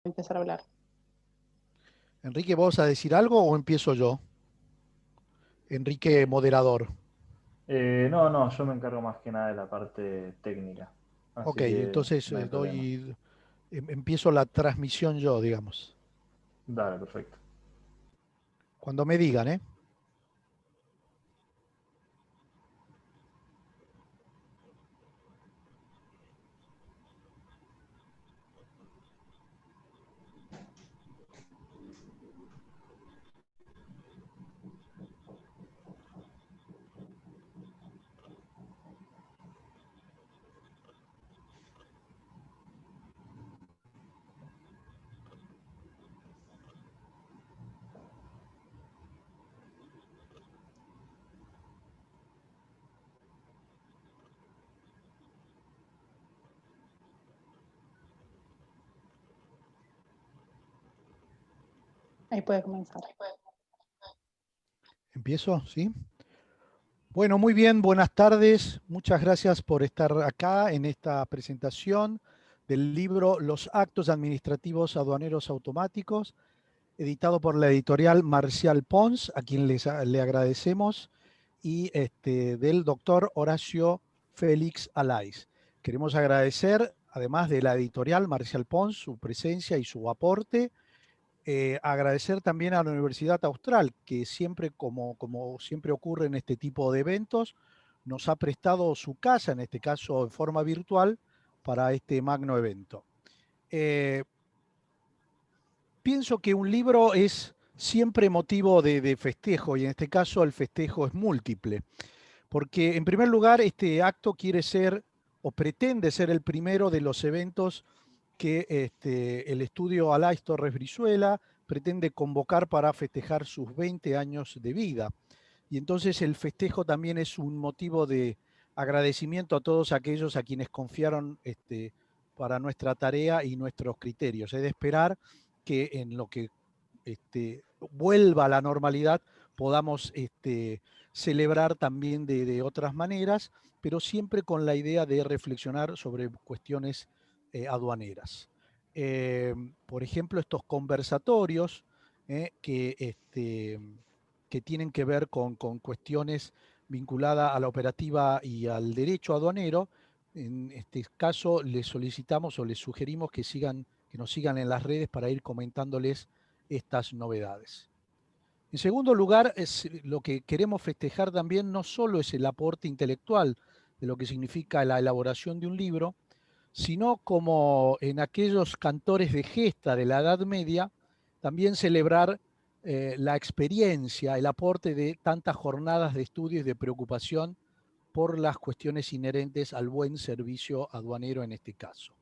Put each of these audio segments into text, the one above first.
Empezar a hablar. Enrique, ¿vos vas a decir algo o empiezo yo? Enrique, moderador. No, no, yo me encargo más que nada de la parte técnica, Ok, así que entonces no hay problema. empiezo la transmisión yo, digamos. Dale, perfecto. Cuando me digan, ¿eh? Ahí puede comenzar. ¿Empiezo? ¿Sí? Bueno, muy bien, buenas tardes. Muchas gracias por estar acá en esta presentación del libro Los actos administrativos aduaneros automáticos, editado por la editorial Marcial Pons, a quien le agradecemos, y del doctor Horacio Félix Alais. Queremos agradecer, además de la editorial Marcial Pons, su presencia y su aporte. Agradecer también a la Universidad Austral, que siempre, como siempre ocurre en este tipo de eventos, nos ha prestado su casa, en este caso en forma virtual, para este magno evento. Eh, Pienso que un libro es siempre motivo de festejo, y en este caso el festejo es múltiple, porque en primer lugar este acto quiere ser o pretende ser el primero de los eventos que el estudio Alais Torres Brizuela pretende convocar para festejar sus 20 años de vida. Y entonces el festejo también es un motivo de agradecimiento a todos aquellos a quienes confiaron para nuestra tarea y nuestros criterios. Es de esperar que en lo que vuelva a la normalidad podamos celebrar también de otras maneras, pero siempre con la idea de reflexionar sobre cuestiones aduaneras. Eh, por ejemplo, estos conversatorios eh, que, este, que tienen que ver con cuestiones vinculadas a la operativa y al derecho aduanero. En este caso, les solicitamos o les sugerimos que nos sigan en las redes para ir comentándoles estas novedades. En segundo lugar, lo que queremos festejar también no solo es el aporte intelectual de lo que significa la elaboración de un libro, sino como en aquellos cantores de gesta de la Edad Media, también celebrar la experiencia, el aporte de tantas jornadas de estudio y de preocupación por las cuestiones inherentes al buen servicio aduanero en este caso.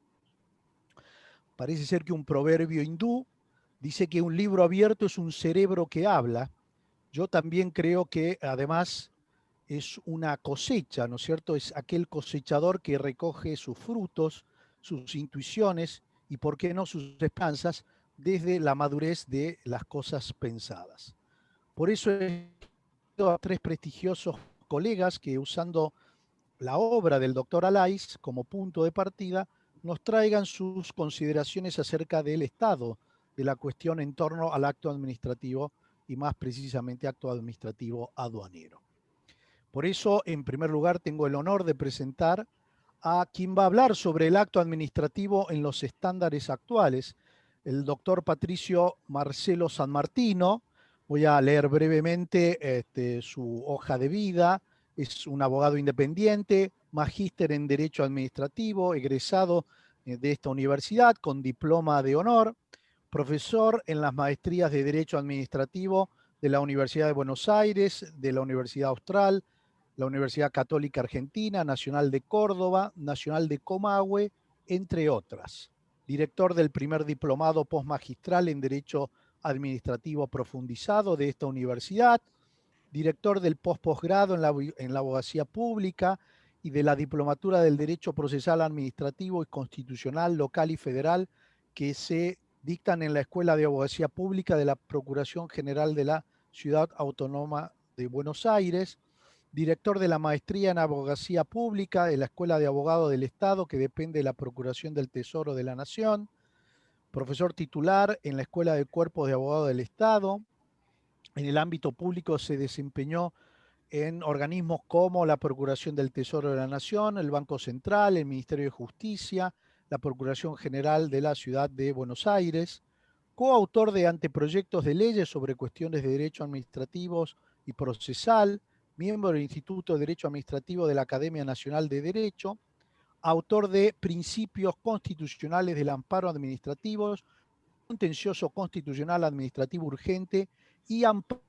Parece ser que un proverbio hindú dice que un libro abierto es un cerebro que habla. Yo también creo que además es una cosecha, ¿no es cierto? Es aquel cosechador que recoge sus frutos, sus intuiciones y, por qué no, sus esperanzas desde la madurez de las cosas pensadas. Por eso he a tres prestigiosos colegas que, usando la obra del doctor Alais como punto de partida, nos traigan sus consideraciones acerca del estado de la cuestión en torno al acto administrativo y más precisamente acto administrativo aduanero. Por eso, en primer lugar, tengo el honor de presentar a quien va a hablar sobre el acto administrativo en los estándares actuales, el doctor Patricio Marcelo San Martino. Voy a leer brevemente su hoja de vida. Es un abogado independiente, magíster en Derecho Administrativo, egresado de esta universidad con diploma de honor, profesor en las maestrías de Derecho Administrativo de la Universidad de Buenos Aires, de la Universidad Austral, la Universidad Católica Argentina, Nacional de Córdoba, Nacional de Comahue, entre otras. Director del primer diplomado postmagistral en Derecho Administrativo Profundizado de esta universidad, director del posgrado en la abogacía pública y de la diplomatura del Derecho Procesal Administrativo y Constitucional local y federal que se dictan en la Escuela de Abogacía Pública de la Procuración General de la Ciudad Autónoma de Buenos Aires, director de la maestría en abogacía pública de la Escuela de Abogados del Estado, que depende de la Procuración del Tesoro de la Nación, profesor titular en la Escuela de Cuerpos de Abogados del Estado. En el ámbito público se desempeñó en organismos como la Procuración del Tesoro de la Nación, el Banco Central, el Ministerio de Justicia, la Procuración General de la Ciudad de Buenos Aires, coautor de anteproyectos de leyes sobre cuestiones de derecho administrativos y procesal, miembro del Instituto de Derecho Administrativo de la Academia Nacional de Derecho, autor de Principios Constitucionales del Amparo Administrativo, Contencioso Constitucional Administrativo Urgente y Amparo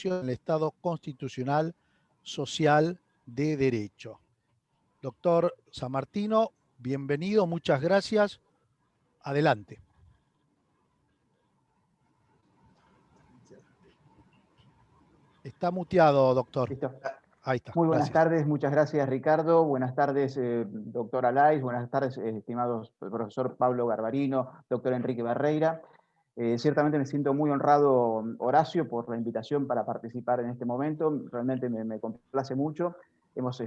en el Estado Constitucional Social de Derecho. Doctor Sammartino, bienvenido, muchas gracias. Adelante. Está muteado, doctor. Listo. Ahí está. Muy buenas Gracias. tardes, muchas gracias Ricardo. Buenas tardes, doctor Alais. Buenas tardes, estimados profesor Pablo Garbarino, doctor Enrique Barreira. Ciertamente me siento muy honrado, Horacio, por la invitación para participar en este momento. Realmente me complace mucho. Hemos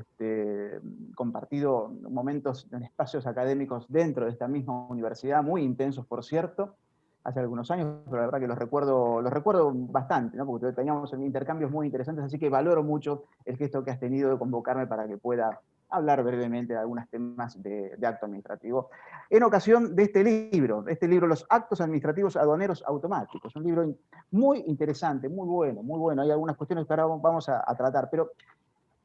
compartido momentos en espacios académicos dentro de esta misma universidad, muy intensos, por cierto, hace algunos años, pero la verdad que los recuerdo bastante, ¿no? Porque teníamos intercambios muy interesantes, así que valoro mucho el gesto que has tenido de convocarme para que pueda hablar brevemente de algunos temas de acto administrativo. En ocasión de este libro, Los actos administrativos aduaneros automáticos, un libro muy interesante, muy bueno. Hay algunas cuestiones que ahora vamos a tratar, pero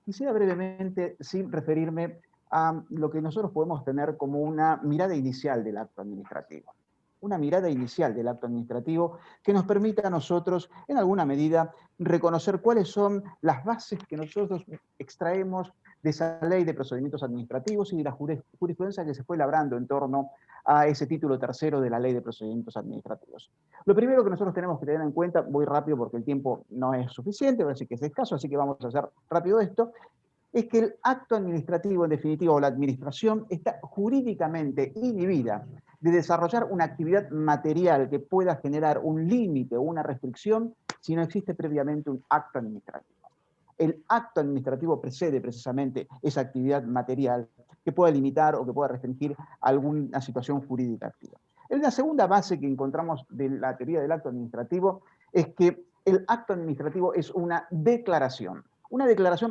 quisiera brevemente, sin referirme a lo que nosotros podemos tener como una mirada inicial del acto administrativo. Una mirada inicial del acto administrativo que nos permita a nosotros, en alguna medida, reconocer cuáles son las bases que nosotros extraemos de esa ley de procedimientos administrativos y de la jurisprudencia que se fue labrando en torno a ese título tercero de la ley de procedimientos administrativos. Lo primero que nosotros tenemos que tener en cuenta, voy rápido porque el tiempo no es suficiente, así que es escaso, así que vamos a hacer rápido esto, es que el acto administrativo, en definitiva, o la administración, está jurídicamente inhibida de desarrollar una actividad material que pueda generar un límite o una restricción si no existe previamente un acto administrativo. El acto administrativo precede precisamente esa actividad material que pueda limitar o que pueda restringir alguna situación jurídica activa. La segunda base que encontramos de la teoría del acto administrativo es que el acto administrativo es una declaración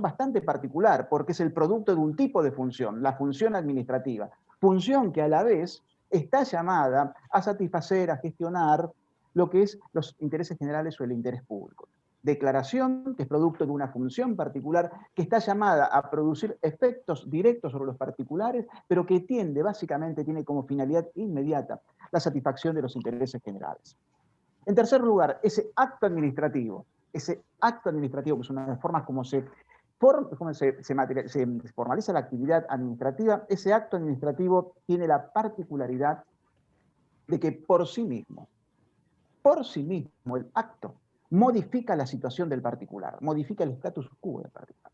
bastante particular porque es el producto de un tipo de función, la función administrativa, función que a la vez está llamada a satisfacer, a gestionar lo que es los intereses generales o el interés público. Declaración, que es producto de una función particular, que está llamada a producir efectos directos sobre los particulares, pero que básicamente tiene como finalidad inmediata la satisfacción de los intereses generales. En tercer lugar, ese acto administrativo, que es una de las formas como se formaliza la actividad administrativa, ese acto administrativo tiene la particularidad de que por sí mismo el acto modifica la situación del particular, modifica el status quo del particular.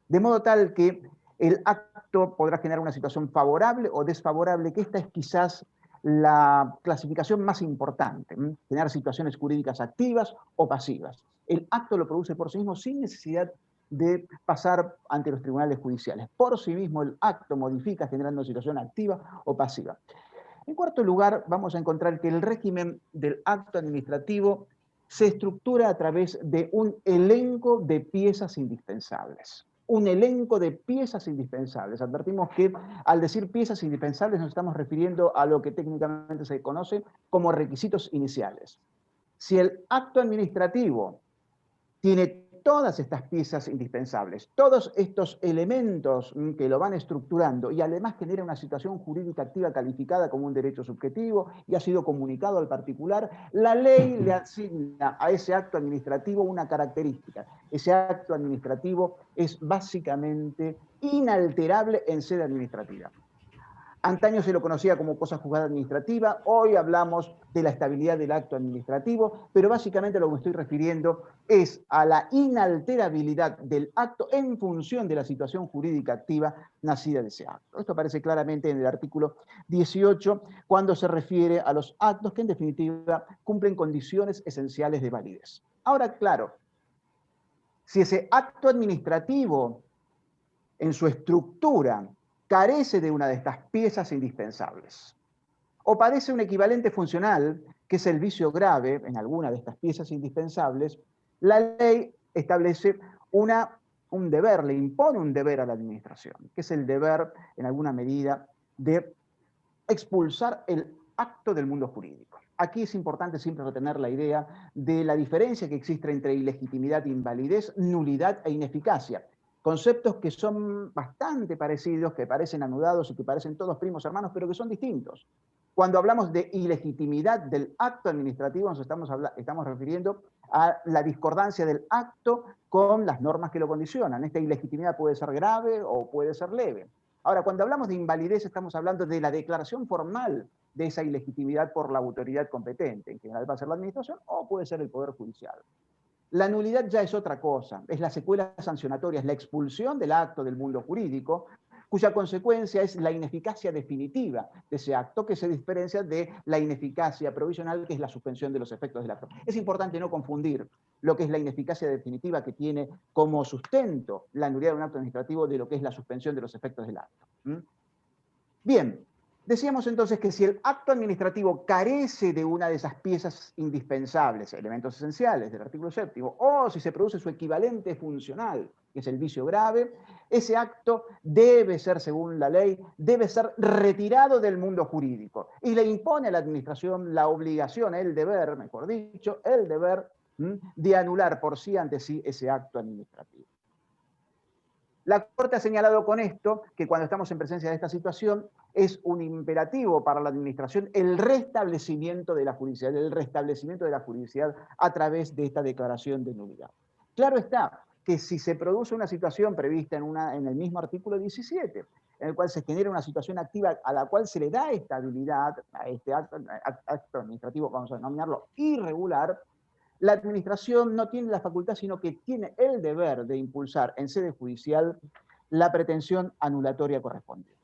De modo tal que el acto podrá generar una situación favorable o desfavorable, que esta es quizás la clasificación más importante, generar situaciones jurídicas activas o pasivas. El acto lo produce por sí mismo sin necesidad de pasar ante los tribunales judiciales. Por sí mismo el acto modifica generando situación activa o pasiva. En cuarto lugar, vamos a encontrar que el régimen del acto administrativo se estructura a través de un elenco de piezas indispensables. Un elenco de piezas indispensables. Advertimos que al decir piezas indispensables nos estamos refiriendo a lo que técnicamente se conoce como requisitos iniciales. Si el acto administrativo tiene todas estas piezas indispensables, todos estos elementos que lo van estructurando y además genera una situación jurídica activa calificada como un derecho subjetivo y ha sido comunicado al particular, la ley le asigna a ese acto administrativo una característica. Ese acto administrativo es básicamente inalterable en sede administrativa. Antaño se lo conocía como cosa juzgada administrativa, hoy hablamos de la estabilidad del acto administrativo, pero básicamente lo que me estoy refiriendo es a la inalterabilidad del acto en función de la situación jurídica activa nacida de ese acto. Esto aparece claramente en el artículo 18, cuando se refiere a los actos que en definitiva cumplen condiciones esenciales de validez. Ahora, claro, si ese acto administrativo en su estructura carece de una de estas piezas indispensables, o padece un equivalente funcional, que es el vicio grave en alguna de estas piezas indispensables, la ley establece un deber, le impone un deber a la administración, que es el deber, en alguna medida, de expulsar el acto del mundo jurídico. Aquí es importante siempre retener la idea de la diferencia que existe entre ilegitimidad e invalidez, nulidad e ineficacia. Conceptos que son bastante parecidos, que parecen anudados y que parecen todos primos hermanos, pero que son distintos. Cuando hablamos de ilegitimidad del acto administrativo, nos estamos refiriendo a la discordancia del acto con las normas que lo condicionan. Esta ilegitimidad puede ser grave o puede ser leve. Ahora, cuando hablamos de invalidez, estamos hablando de la declaración formal de esa ilegitimidad por la autoridad competente. En general va a ser la administración o puede ser el Poder Judicial. La nulidad ya es otra cosa, es la secuela sancionatoria, es la expulsión del acto del mundo jurídico, cuya consecuencia es la ineficacia definitiva de ese acto, que se diferencia de la ineficacia provisional, que es la suspensión de los efectos del acto. Es importante no confundir lo que es la ineficacia definitiva, que tiene como sustento la nulidad de un acto administrativo, de lo que es la suspensión de los efectos del acto. Bien, decíamos entonces que si el acto administrativo carece de una de esas piezas indispensables, elementos esenciales del artículo 7, o si se produce su equivalente funcional, que es el vicio grave, ese acto debe ser, según la ley, debe ser retirado del mundo jurídico. Y le impone a la administración la obligación, el deber, mejor dicho, el deber de anular por sí ante sí ese acto administrativo. La Corte ha señalado con esto que cuando estamos en presencia de esta situación es un imperativo para la administración el restablecimiento de la judicialidad, a través de esta declaración de nulidad. Claro está que si se produce una situación prevista en el mismo artículo 17, en el cual se genera una situación activa a la cual se le da estabilidad a este acto administrativo, vamos a denominarlo irregular, la administración no tiene la facultad, sino que tiene el deber de impulsar en sede judicial la pretensión anulatoria correspondiente.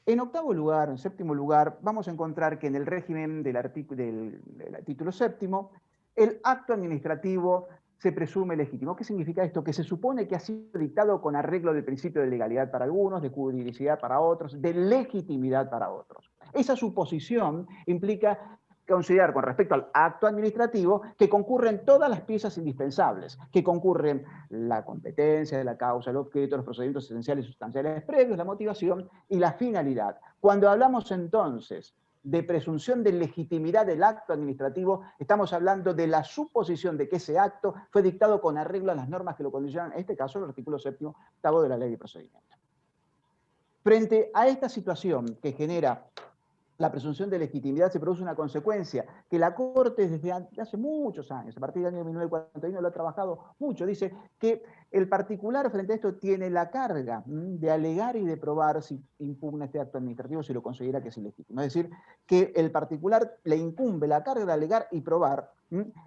En octavo lugar, en séptimo lugar, vamos a encontrar que en el régimen del título séptimo, el acto administrativo se presume legítimo. ¿Qué significa esto? Que se supone que ha sido dictado con arreglo del principio de legalidad para algunos, de juridicidad para otros, de legitimidad para otros. Esa suposición implica considerar con respecto al acto administrativo que concurren todas las piezas indispensables, que concurren la competencia, la causa, el objeto, los procedimientos esenciales y sustanciales previos, la motivación y la finalidad. Cuando hablamos entonces de presunción de legitimidad del acto administrativo, estamos hablando de la suposición de que ese acto fue dictado con arreglo a las normas que lo condicionan, en este caso el artículo 7º de la Ley de Procedimiento. Frente a esta situación que genera la presunción de legitimidad, se produce una consecuencia que la Corte desde hace muchos años, a partir del año 1941, lo ha trabajado mucho. Dice que el particular frente a esto tiene la carga de alegar y de probar si impugna este acto administrativo, si lo considera que es ilegítimo. Es decir, que el particular le incumbe la carga de alegar y probar.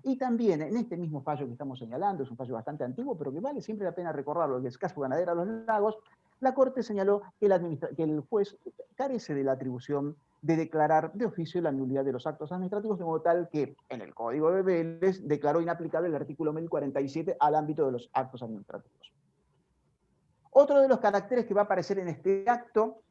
Y también en este mismo fallo que estamos señalando, es un fallo bastante antiguo, pero que vale siempre la pena recordarlo, que es caso Ganadera Los Lagos, la Corte señaló que el juez carece de la atribución de declarar de oficio la nulidad de los actos administrativos, de modo tal que en el Código de Vélez declaró inaplicable el artículo 1047 al ámbito de los actos administrativos. Otro de los caracteres que va a aparecer en este acto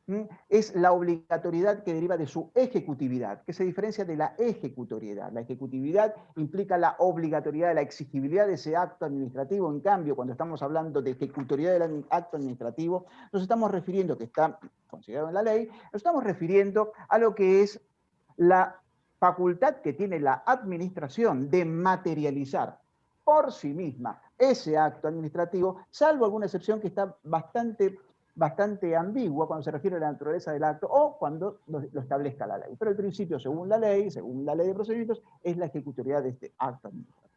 es la obligatoriedad que deriva de su ejecutividad, que se diferencia de la ejecutoriedad. La ejecutividad implica la obligatoriedad, la exigibilidad de ese acto administrativo. En cambio, cuando estamos hablando de ejecutoriedad del acto administrativo, nos estamos refiriendo, que está considerado en la ley, nos estamos refiriendo a lo que es la facultad que tiene la administración de materializar por sí misma ese acto administrativo, salvo alguna excepción que está bastante ambigua cuando se refiere a la naturaleza del acto o cuando lo establezca la ley. Pero el principio, según la ley de procedimientos, es la ejecutoriedad de este acto administrativo.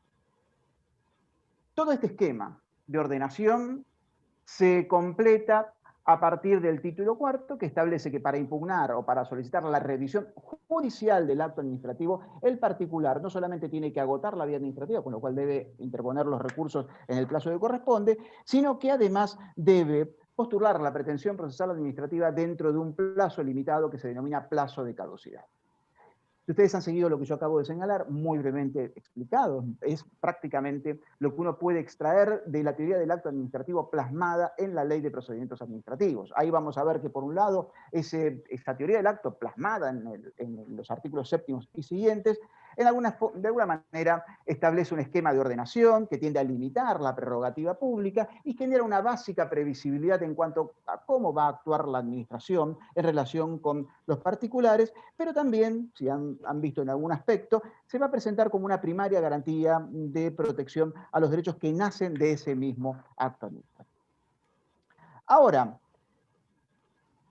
Todo este esquema de ordenación se completa a partir del título cuarto, que establece que para impugnar o para solicitar la revisión judicial del acto administrativo, el particular no solamente tiene que agotar la vía administrativa, con lo cual debe interponer los recursos en el plazo que corresponde, sino que además debe postular la pretensión procesal administrativa dentro de un plazo limitado que se denomina plazo de caducidad. Si ustedes han seguido lo que yo acabo de señalar, muy brevemente explicado, es prácticamente lo que uno puede extraer de la teoría del acto administrativo plasmada en la Ley de Procedimientos Administrativos. Ahí vamos a ver que, por un lado, esta teoría del acto plasmada en los artículos 7º y siguientes, de alguna manera establece un esquema de ordenación que tiende a limitar la prerrogativa pública y genera una básica previsibilidad en cuanto a cómo va a actuar la administración en relación con los particulares, pero también, si han visto en algún aspecto, se va a presentar como una primaria garantía de protección a los derechos que nacen de ese mismo acto administrativo. Ahora,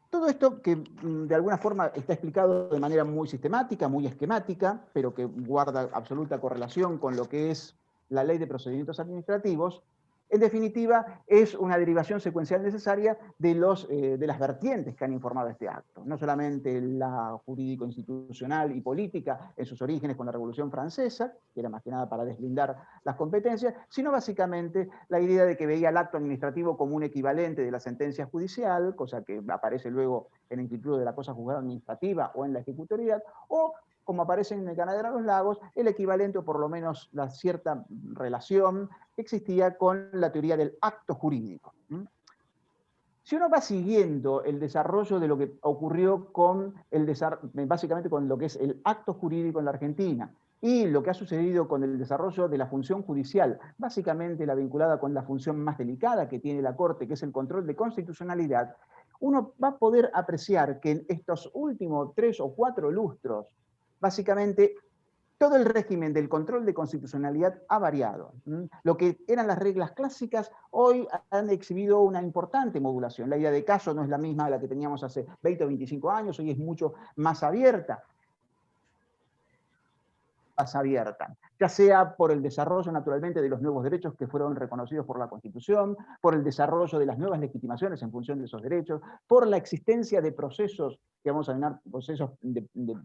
todo esto que de alguna forma está explicado de manera muy sistemática, muy esquemática, pero que guarda absoluta correlación con lo que es la Ley de Procedimientos Administrativos, en definitiva, es una derivación secuencial necesaria de las vertientes que han informado este acto. No solamente la jurídico-institucional y política en sus orígenes con la Revolución Francesa, que era más que nada para deslindar las competencias, sino básicamente la idea de que veía el acto administrativo como un equivalente de la sentencia judicial, cosa que aparece luego en el Instituto de la Cosa Juzgada Administrativa o en la ejecutoriedad, o como aparece en el Ganadero de los Lagos, el equivalente o por lo menos la cierta relación que existía con la teoría del acto jurídico. Si uno va siguiendo el desarrollo de lo que ocurrió básicamente con lo que es el acto jurídico en la Argentina y lo que ha sucedido con el desarrollo de la función judicial, básicamente la vinculada con la función más delicada que tiene la Corte, que es el control de constitucionalidad, uno va a poder apreciar que en estos últimos 3 o 4 lustros, básicamente, todo el régimen del control de constitucionalidad ha variado. Lo que eran las reglas clásicas hoy han exhibido una importante modulación. La idea de caso no es la misma de la que teníamos hace 20 o 25 años, hoy es mucho más abierta. Ya sea por el desarrollo naturalmente de los nuevos derechos que fueron reconocidos por la Constitución, por el desarrollo de las nuevas legitimaciones en función de esos derechos, por la existencia de procesos que vamos a llamar procesos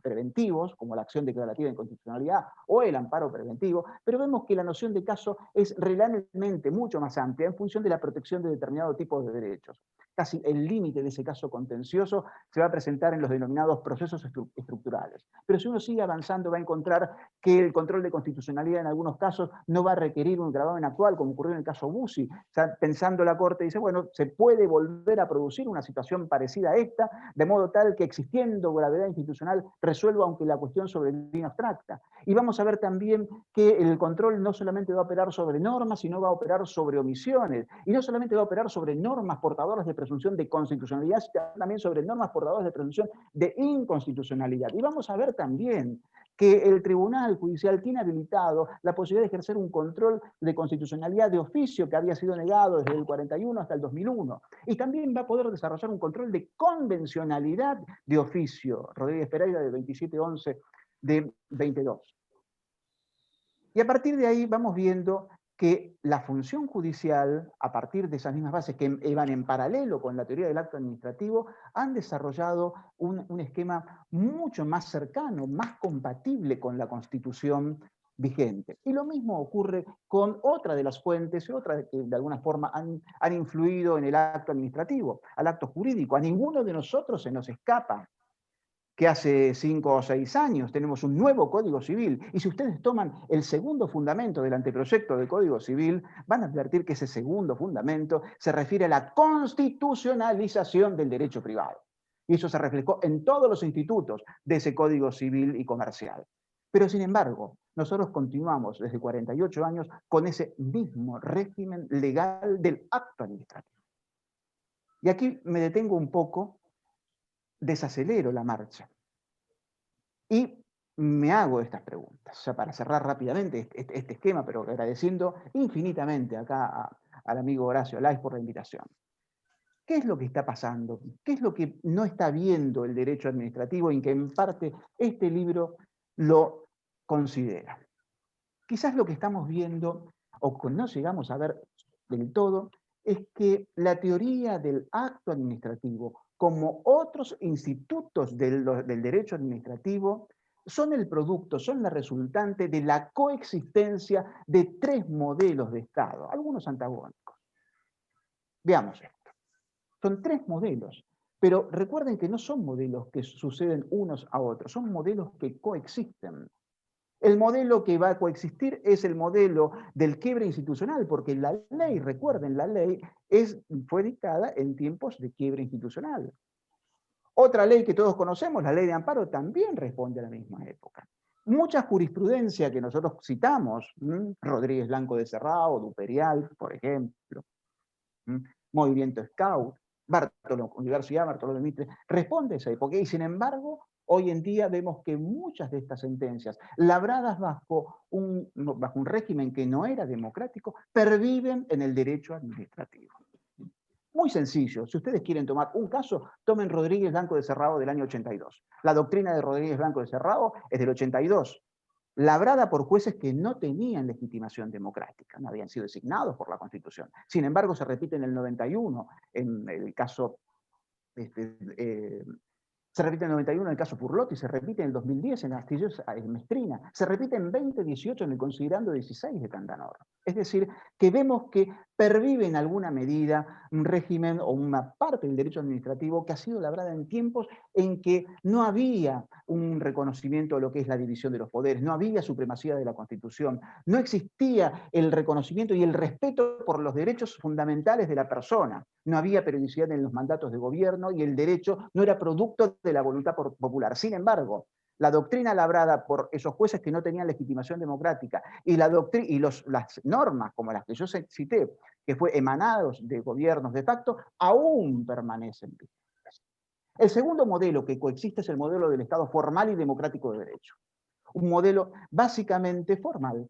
preventivos, como la acción declarativa de inconstitucionalidad o el amparo preventivo, pero vemos que la noción de caso es realmente mucho más amplia en función de la protección de determinado tipo de derechos. Casi el límite de ese caso contencioso se va a presentar en los denominados procesos estructurales. Pero si uno sigue avanzando va a encontrar que el control de constitucionalidad en algunos casos no va a requerir un gravamen actual, como ocurrió en el caso Bussi. O sea, pensando la Corte, dice, bueno, se puede volver a producir una situación parecida a esta, de modo tal que existiendo gravedad institucional resuelva aunque la cuestión sobreviene abstracta. Y vamos a ver también que el control no solamente va a operar sobre normas, sino va a operar sobre omisiones. Y no solamente va a operar sobre normas portadoras de presunción de constitucionalidad, sino también sobre normas portadoras de presunción de inconstitucionalidad. Y vamos a ver también que el Tribunal Judicial tiene habilitado la posibilidad de ejercer un control de constitucionalidad de oficio que había sido negado desde el 41 hasta el 2001. Y también va a poder desarrollar un control de convencionalidad de oficio. Rodríguez Pereira, del 27/11 de 22. Y a partir de ahí vamos viendo que la función judicial, a partir de esas mismas bases que van en paralelo con la teoría del acto administrativo, han desarrollado un esquema mucho más cercano, más compatible con la Constitución vigente. Y lo mismo ocurre con otra de las fuentes, otras que de alguna forma han influido en el acto administrativo, al acto jurídico. A ninguno de nosotros se nos escapa que hace 5 o 6 años tenemos un nuevo Código Civil, y si ustedes toman el segundo fundamento del anteproyecto del Código Civil, van a advertir que ese segundo fundamento se refiere a la constitucionalización del derecho privado. Y eso se reflejó en todos los institutos de ese Código Civil y comercial. Pero sin embargo, nosotros continuamos desde 48 años con ese mismo régimen legal del acto administrativo. Y aquí me detengo un poco, desacelero la marcha y me hago estas preguntas. O sea, para cerrar rápidamente este esquema, pero agradeciendo infinitamente acá al amigo Horacio Lais por la invitación. ¿Qué es lo que está pasando? ¿Qué es lo que no está viendo el derecho administrativo y que en parte este libro lo considera? Quizás lo que estamos viendo, o que no llegamos a ver del todo, es que la teoría del acto administrativo, como otros institutos del derecho administrativo, son el producto, son la resultante de la coexistencia de 3 modelos de Estado, algunos antagónicos. Veamos esto. Son 3 modelos Pero recuerden que no son modelos que suceden unos a otros, son modelos que coexisten. El modelo que va a coexistir es el modelo del quiebre institucional, porque la ley, recuerden, la ley fue dictada en tiempos de quiebre institucional. Otra ley que todos conocemos, la ley de amparo, también responde a la misma época. Mucha jurisprudencia que nosotros citamos, Rodríguez Blanco de Serrao, Duperial, por ejemplo, Movimiento Scout, Universidad Bartolomé Mitre, responde a esa época. Y sin embargo, hoy en día vemos que muchas de estas sentencias, labradas bajo un régimen que no era democrático, perviven en el derecho administrativo. Muy sencillo, si ustedes quieren tomar un caso, tomen Rodríguez Blanco de Serrao del año 82. La doctrina de Rodríguez Blanco de Serrao es del 82, labrada por jueces que no tenían legitimación democrática, no habían sido designados por la Constitución. Sin embargo, se repite en el 91, en el caso se repite en el 91 en el caso Furlotti, se repite en el 2010 en Astillero Mestrina, se repite en 2018 en el Considerando 16 de Candanor. Es decir, que vemos que pervive en alguna medida un régimen o una parte del derecho administrativo que ha sido labrada en tiempos en que no había un reconocimiento de lo que es la división de los poderes, no había supremacía de la Constitución, no existía el reconocimiento y el respeto por los derechos fundamentales de la persona, no había periodicidad en los mandatos de gobierno y el derecho no era producto de la voluntad popular. Sin embargo, la doctrina labrada por esos jueces que no tenían legitimación democrática y, las normas como las que yo cité, que fue emanados de gobiernos de facto, aún permanecen vigentes. El segundo modelo que coexiste es el modelo del Estado formal y democrático de derecho. Un modelo básicamente formal,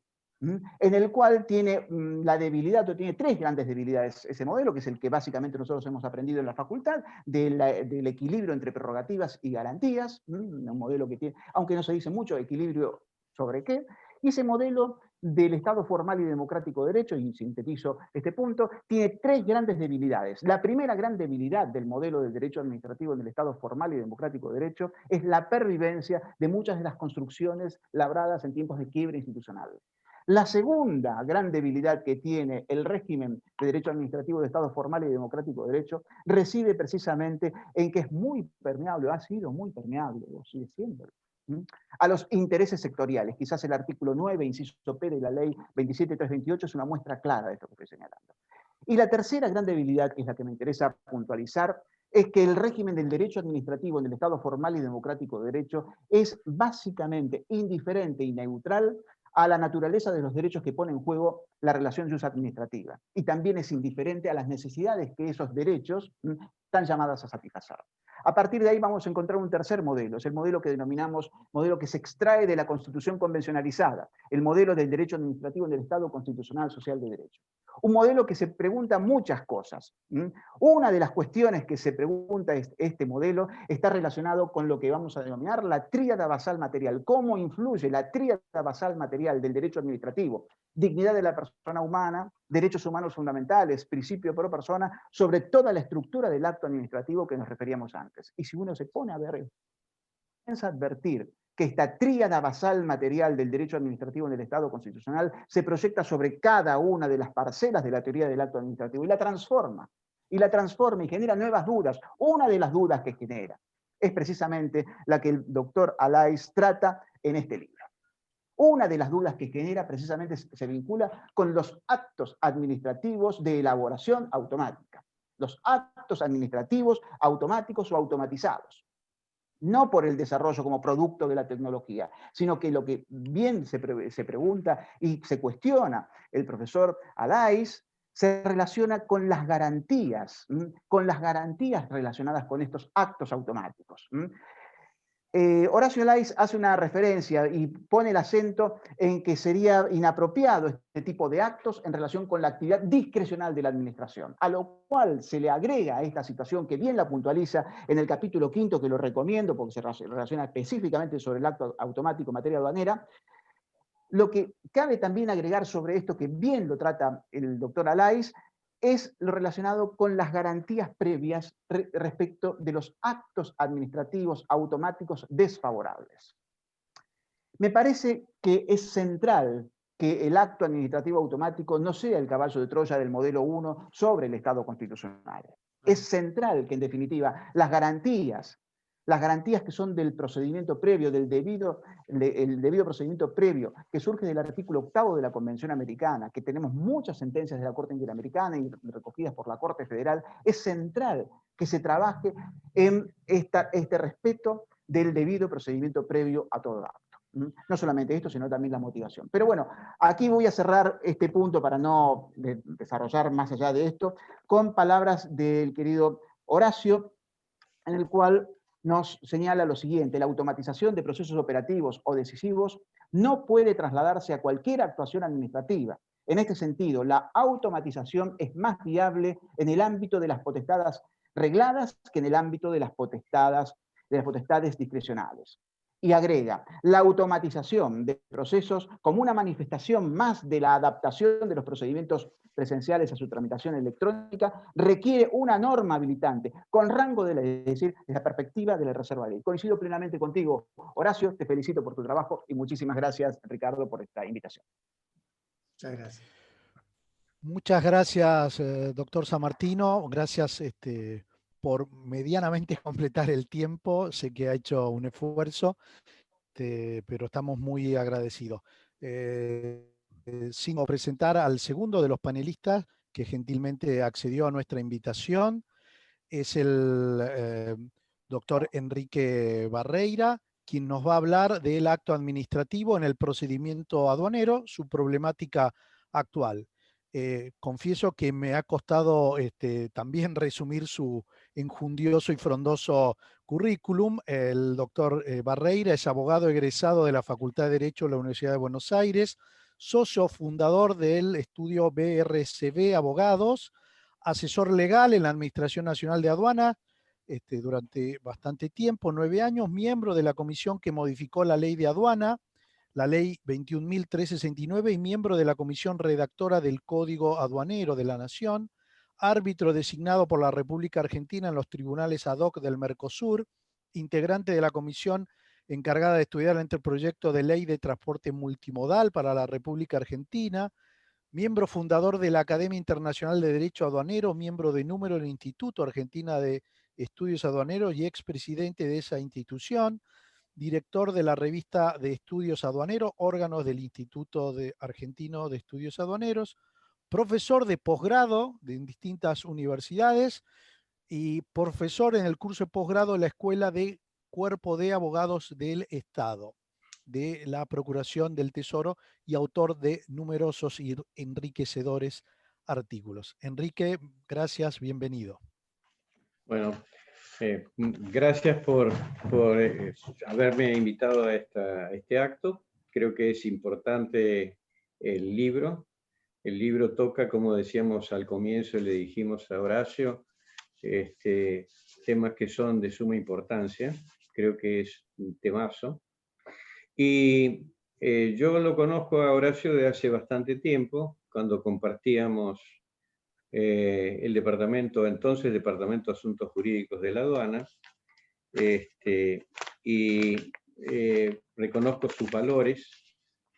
en el cual tiene la debilidad, o tiene tres grandes debilidades ese modelo, que es el que básicamente nosotros hemos aprendido en la facultad, del equilibrio entre prerrogativas y garantías, un modelo que tiene, aunque no se dice mucho, equilibrio sobre qué, y ese modelo del Estado formal y democrático de derecho, y sintetizo este punto, tiene tres grandes debilidades. La primera gran debilidad del modelo del derecho administrativo en el Estado formal y democrático de derecho es la pervivencia de muchas de las construcciones labradas en tiempos de quiebre institucional. La segunda gran debilidad que tiene el régimen de derecho administrativo de Estado formal y democrático de derecho reside precisamente en que es muy permeable, ha sido muy permeable, o sigue siendo, a los intereses sectoriales. Quizás el artículo 9, inciso P de la ley 27328 es una muestra clara de esto que estoy señalando. Y la tercera gran debilidad, que es la que me interesa puntualizar, es que el régimen del derecho administrativo en el Estado formal y democrático de derecho es básicamente indiferente y neutral a la naturaleza de los derechos que pone en juego la relación de uso administrativa. Y también es indiferente a las necesidades que esos derechos están llamadas a satisfacer. A partir de ahí vamos a encontrar un tercer modelo, es el modelo que denominamos modelo que se extrae de la Constitución convencionalizada, el modelo del derecho administrativo en el Estado constitucional social de derecho. Un modelo que se pregunta muchas cosas. Una de las cuestiones que se pregunta este modelo está relacionado con lo que vamos a denominar la tríada basal material. ¿Cómo influye la tríada basal material del derecho administrativo? Dignidad de la persona humana, derechos humanos fundamentales, principio pro persona, sobre toda la estructura del acto administrativo que nos referíamos antes. Y si uno se pone a ver, piensa advertir que esta tríada basal material del derecho administrativo en el Estado constitucional se proyecta sobre cada una de las parcelas de la teoría del acto administrativo y la transforma y genera nuevas dudas. Una de las dudas que genera es precisamente la que el doctor Alaiz trata en este libro. Una de las dudas que genera precisamente se vincula con los actos administrativos de elaboración automática. Los actos administrativos automáticos o automatizados. No por el desarrollo como producto de la tecnología, sino que lo que bien se pregunta y se cuestiona el profesor Alaiz se relaciona con las garantías relacionadas con estos actos automáticos. Horacio Alaiz hace una referencia y pone el acento en que sería inapropiado este tipo de actos en relación con la actividad discrecional de la administración, a lo cual se le agrega a esta situación que bien la puntualiza en el capítulo 5, que lo recomiendo porque se relaciona específicamente sobre el acto automático en materia aduanera. Lo que cabe también agregar sobre esto, que bien lo trata el doctor Alaiz, es lo relacionado con las garantías previas respecto de los actos administrativos automáticos desfavorables. Me parece que es central que el acto administrativo automático no sea el caballo de Troya del modelo 1 sobre el Estado constitucional. Es central que, en definitiva, las garantías que son del procedimiento previo, el debido procedimiento previo, que surge del artículo 8º de la Convención Americana, que tenemos muchas sentencias de la Corte Interamericana y recogidas por la Corte Federal, es central que se trabaje en este respeto del debido procedimiento previo a todo acto. No solamente esto, sino también la motivación. Pero bueno, aquí voy a cerrar este punto para no desarrollar más allá de esto, con palabras del querido Horacio, en el cual nos señala lo siguiente: la automatización de procesos operativos o decisivos no puede trasladarse a cualquier actuación administrativa. En este sentido, la automatización es más viable en el ámbito de las potestades regladas que en el ámbito de las potestades discrecionales. Y agrega, la automatización de procesos como una manifestación más de la adaptación de los procedimientos presenciales a su tramitación electrónica requiere una norma habilitante con rango de ley, es decir, desde la perspectiva de la reserva de ley. Coincido plenamente contigo, Horacio, te felicito por tu trabajo y muchísimas gracias, Ricardo, por esta invitación. Muchas gracias. Muchas gracias, doctor Sammartino. Gracias por medianamente completar el tiempo. Sé que ha hecho un esfuerzo, pero estamos muy agradecidos. Sin presentar al segundo de los panelistas que gentilmente accedió a nuestra invitación. Es el doctor Enrique Barreira, quien nos va a hablar del acto administrativo en el procedimiento aduanero, su problemática actual. Confieso que me ha costado también resumir su enjundioso y frondoso currículum. El doctor Barreira es abogado egresado de la Facultad de Derecho de la Universidad de Buenos Aires, socio fundador del estudio BRCB Abogados, asesor legal en la Administración Nacional de Aduana durante bastante tiempo, 9 años, miembro de la comisión que modificó la ley de aduana, la ley 21.369, y miembro de la comisión redactora del Código Aduanero de la Nación, árbitro designado por la República Argentina en los tribunales ad hoc del Mercosur, integrante de la comisión encargada de estudiar el anteproyecto de ley de transporte multimodal para la República Argentina, miembro fundador de la Academia Internacional de Derecho Aduanero, miembro de número del Instituto Argentina de Estudios Aduaneros y expresidente de esa institución, director de la revista de Estudios Aduaneros, órganos del Instituto Argentino de Estudios Aduaneros, profesor de posgrado en distintas universidades y profesor en el curso de posgrado de la Escuela de Cuerpo de Abogados del Estado de la Procuración del Tesoro y autor de numerosos y enriquecedores artículos. Enrique, gracias, bienvenido. Bueno, gracias por haberme invitado a este acto. Creo que es importante el libro. El libro toca, como decíamos al comienzo, le dijimos a Horacio, temas que son de suma importancia. Creo que es un temazo. Y yo lo conozco a Horacio de hace bastante tiempo, cuando compartíamos el departamento, entonces Departamento de Asuntos Jurídicos de la Aduana, y reconozco sus valores.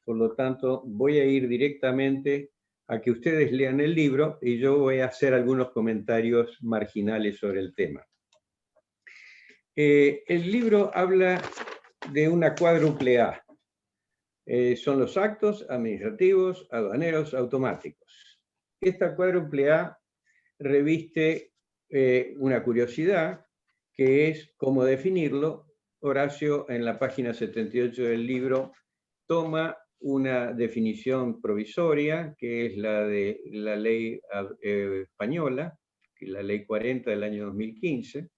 Por lo tanto, voy a ir directamente a que ustedes lean el libro y yo voy a hacer algunos comentarios marginales sobre el tema. El libro habla de una cuádruple A. Son los actos administrativos, aduaneros, automáticos. Esta cuádruple A reviste una curiosidad, que es cómo definirlo. Horacio, en la página 78 del libro, toma una definición provisoria, que es la de la ley española, que es la ley 40 del año 2015,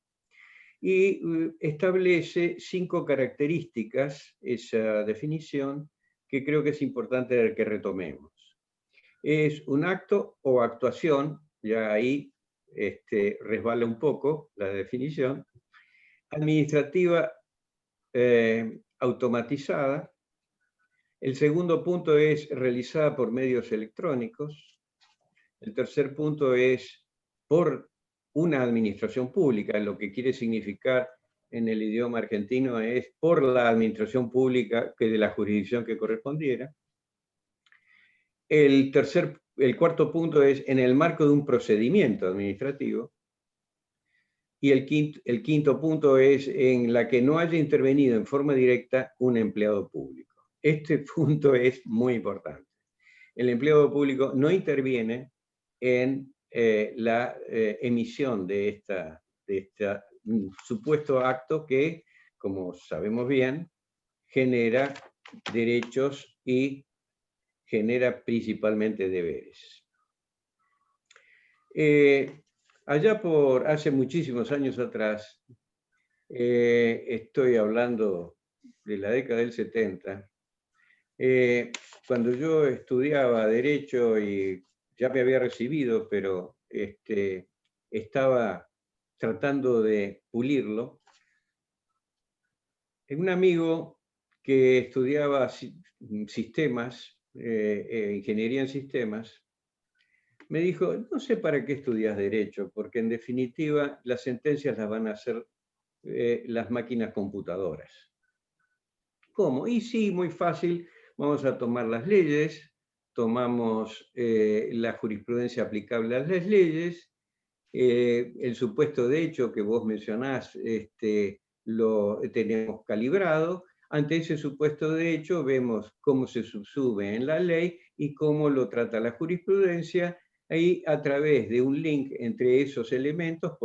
y establece 5 características, esa definición, que creo que es importante que retomemos. Es un acto o actuación, ya ahí resbala un poco la definición, administrativa automatizada. El segundo punto es realizada por medios electrónicos. El tercer punto es por una administración pública, lo que quiere significar en el idioma argentino es por la administración pública que de la jurisdicción que correspondiera. El cuarto punto es en el marco de un procedimiento administrativo. Y el quinto punto es en la que no haya intervenido en forma directa un empleado público. Este punto es muy importante. El empleado público no interviene en la emisión de este supuesto acto que, como sabemos bien, genera derechos y genera principalmente deberes. Allá por hace muchísimos años atrás, estoy hablando de la década del 70, cuando yo estudiaba Derecho y ya me había recibido, pero estaba tratando de pulirlo, un amigo que estudiaba sistemas, ingeniería en sistemas, me dijo, no sé para qué estudias Derecho, porque en definitiva las sentencias las van a hacer las máquinas computadoras. ¿Cómo? Y sí, muy fácil, vamos a tomar las leyes, tomamos la jurisprudencia aplicable a las leyes, el supuesto de hecho que vos mencionás lo tenemos calibrado. Ante ese supuesto de hecho vemos cómo se subsume en la ley y cómo lo trata la jurisprudencia. Ahí, a través de un link entre esos elementos,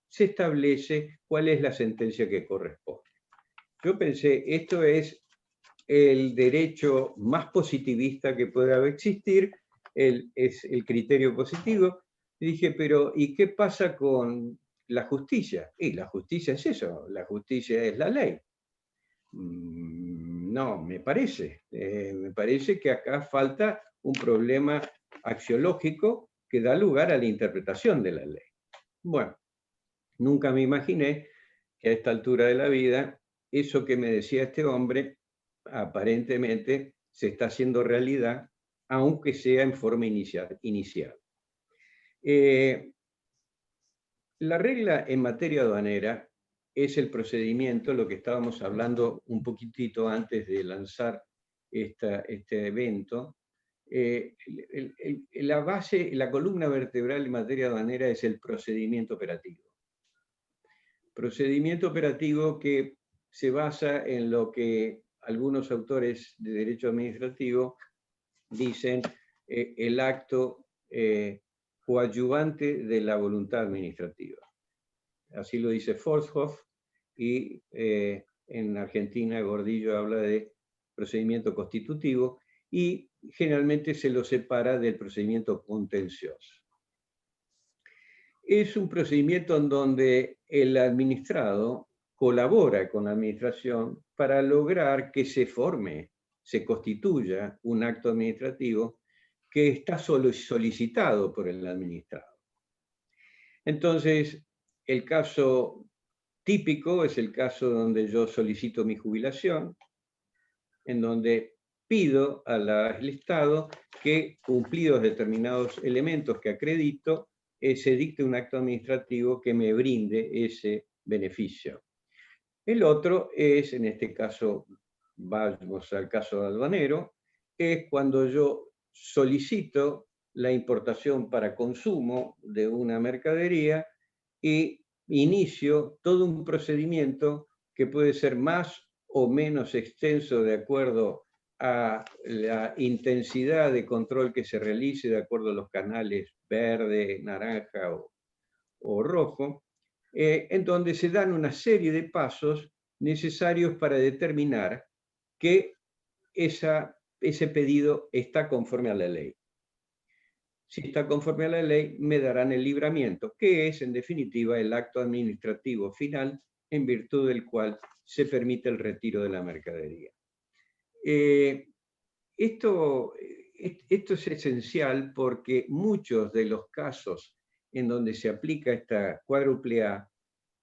se establece cuál es la sentencia que corresponde. Yo pensé, esto es el derecho más positivista que pueda existir, es el criterio positivo. Y dije, pero ¿y qué pasa con la justicia? Y la justicia es eso, la justicia es la ley. No, me parece que acá falta un problema axiológico que da lugar a la interpretación de la ley. Bueno, nunca me imaginé que a esta altura de la vida, eso que me decía este hombre, aparentemente se está haciendo realidad, aunque sea en forma inicial. La regla en materia aduanera es el procedimiento, lo que estábamos hablando un poquitito antes de lanzar este evento. La base, la columna vertebral en materia aduanera es el procedimiento operativo. Procedimiento operativo que se basa en lo que algunos autores de derecho administrativo dicen el acto coadyuvante de la voluntad administrativa. Así lo dice Forshoff, y en Argentina Gordillo habla de procedimiento constitutivo, y generalmente se lo separa del procedimiento contencioso. Es un procedimiento en donde el administrado colabora con la administración para lograr que se forme, se constituya un acto administrativo que está solicitado por el administrado. Entonces, el caso típico es el caso donde yo solicito mi jubilación, en donde pido al Estado que, cumplidos determinados elementos que acredito, se dicte un acto administrativo que me brinde ese beneficio. El otro es, en este caso, vamos al caso aduanero, es cuando yo solicito la importación para consumo de una mercadería y inicio todo un procedimiento que puede ser más o menos extenso de acuerdo a la intensidad de control que se realice, de acuerdo a los canales verde, naranja o rojo, en donde se dan una serie de pasos necesarios para determinar que ese pedido está conforme a la ley. Si está conforme a la ley, me darán el libramiento, que es, en definitiva, el acto administrativo final en virtud del cual se permite el retiro de la mercadería. Esto es esencial porque muchos de los casos en donde se aplica esta cuádruple A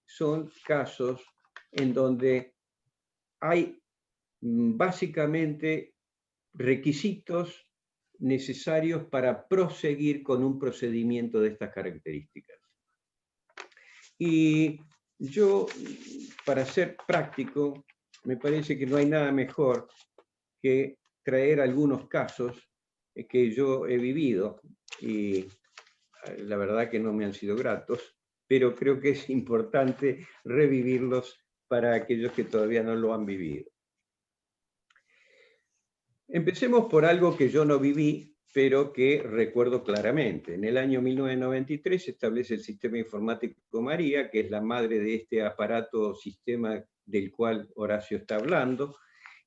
son casos en donde hay básicamente requisitos necesarios para proseguir con un procedimiento de estas características. Y yo, para ser práctico, me parece que no hay nada mejor que traer algunos casos que yo he vivido, y la verdad que no me han sido gratos, pero creo que es importante revivirlos para aquellos que todavía no lo han vivido. Empecemos por algo que yo no viví, pero que recuerdo claramente. En el año 1993 se establece el Sistema Informático María, que es la madre de este aparato sistema del cual Horacio está hablando,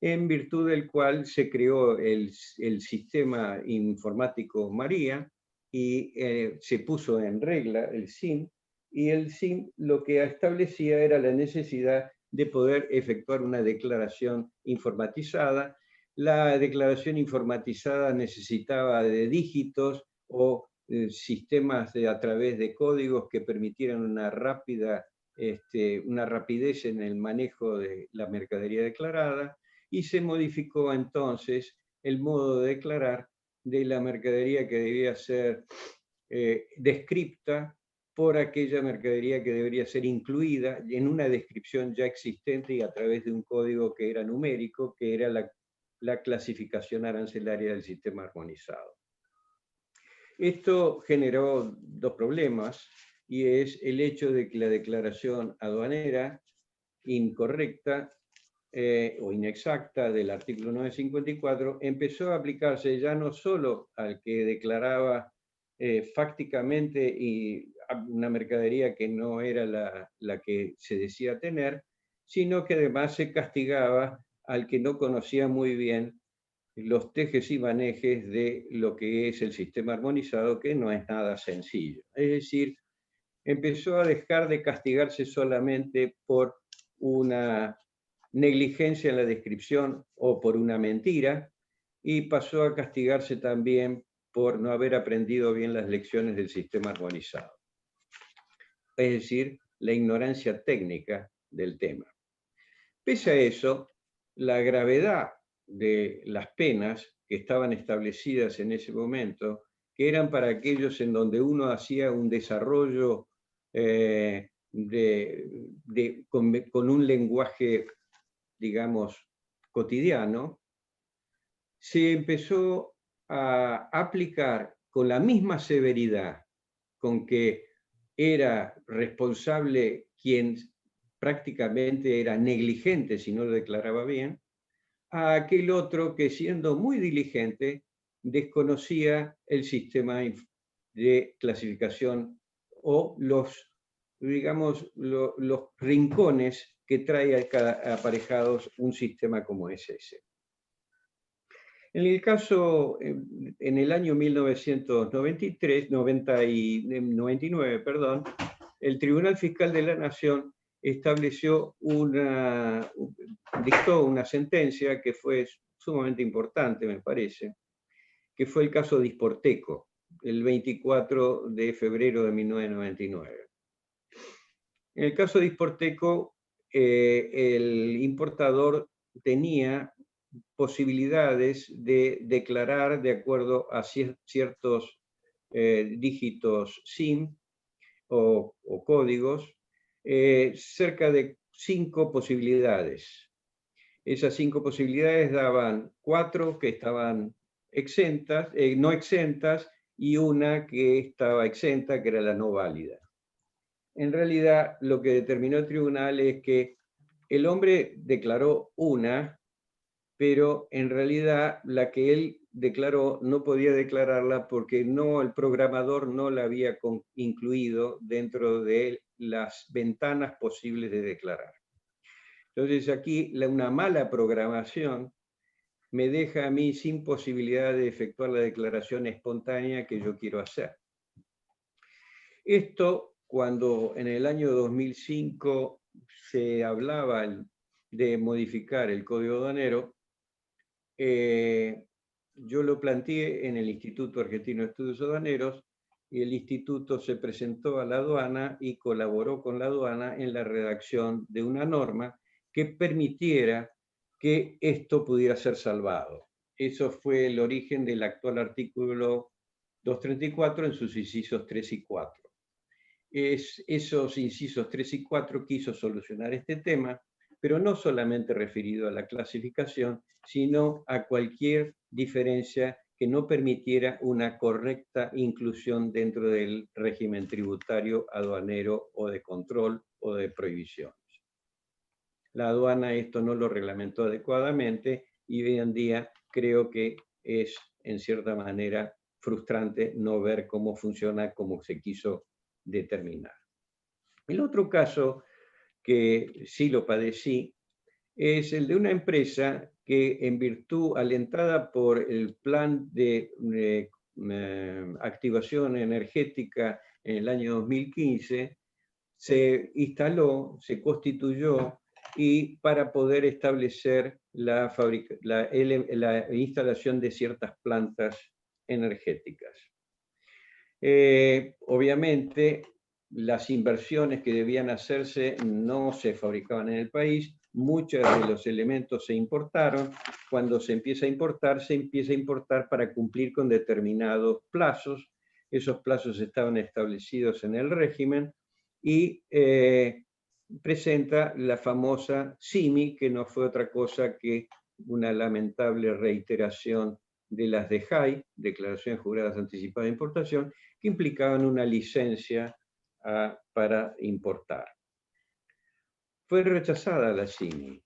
en virtud del cual se creó el Sistema Informático María y se puso en regla el SIM, y el SIM lo que establecía era la necesidad de poder efectuar una declaración informatizada. La declaración informatizada necesitaba de dígitos o sistemas a través de códigos que permitieran una rapidez en el manejo de la mercadería declarada, y se modificó entonces el modo de declarar de la mercadería que debía ser descripta por aquella mercadería que debería ser incluida en una descripción ya existente y a través de un código que era numérico, que era la clasificación arancelaria del sistema armonizado. Esto generó dos problemas, y es el hecho de que la declaración aduanera incorrecta o inexacta del artículo 954 empezó a aplicarse ya no solo al que declaraba fácticamente una mercadería que no era la que se decía tener, sino que además se castigaba al que no conocía muy bien los tejes y manejes de lo que es el sistema armonizado, que no es nada sencillo. Es decir, empezó a dejar de castigarse solamente por una negligencia en la descripción o por una mentira, y pasó a castigarse también por no haber aprendido bien las lecciones del sistema armonizado. Es decir, la ignorancia técnica del tema. Pese a eso, la gravedad de las penas que estaban establecidas en ese momento, que eran para aquellos en donde uno hacía un desarrollo con un lenguaje, digamos, cotidiano, se empezó a aplicar con la misma severidad con que era responsable quien prácticamente era negligente si no lo declaraba bien, a aquel otro que, siendo muy diligente, desconocía el sistema de clasificación o los rincones que trae aparejados un sistema como es ese. En el caso, en el año 1999, perdón, el Tribunal Fiscal de la Nación dictó una sentencia que fue sumamente importante, me parece, que fue el caso Disporteco, el 24 de febrero de 1999. En el caso Disporteco, el importador tenía posibilidades de declarar de acuerdo a ciertos dígitos SIM o códigos, cerca de 5 posibilidades. Esas 5 posibilidades daban 4 que estaban no exentas, y una que estaba exenta, que era la no válida. En realidad, lo que determinó el tribunal es que el hombre declaró una, pero en realidad la que él declaró no podía declararla porque el programador no la había incluido dentro de las ventanas posibles de declarar. Entonces aquí una mala programación me deja a mí sin posibilidad de efectuar la declaración espontánea que yo quiero hacer. Esto, cuando en el año 2005 se hablaba de modificar el Código Aduanero, yo lo planteé en el Instituto Argentino de Estudios Aduaneros, y el instituto se presentó a la aduana y colaboró con la aduana en la redacción de una norma que permitiera que esto pudiera ser salvado. Eso fue el origen del actual artículo 234 en sus incisos 3 y 4. Esos incisos 3 y 4 quiso solucionar este tema, pero no solamente referido a la clasificación, sino a cualquier diferencia que no permitiera una correcta inclusión dentro del régimen tributario, aduanero o de control o de prohibiciones. La aduana esto no lo reglamentó adecuadamente y hoy en día creo que es en cierta manera frustrante no ver cómo funciona como se quiso determinar. El otro caso que sí lo padecí es el de una empresa que, en virtud, alentada por el plan de activación energética en el año 2015, se instaló, se constituyó y para poder establecer la instalación de ciertas plantas energéticas. Obviamente, las inversiones que debían hacerse no se fabricaban en el país, muchos de los elementos se importaron. Cuando se empieza a importar para cumplir con determinados plazos. Esos plazos estaban establecidos en el régimen y presenta la famosa CIMI, que no fue otra cosa que una lamentable reiteración de las DEJAI, Declaraciones Juradas Anticipadas de Importación, que implicaban una licencia para importar. Fue rechazada la CIMI.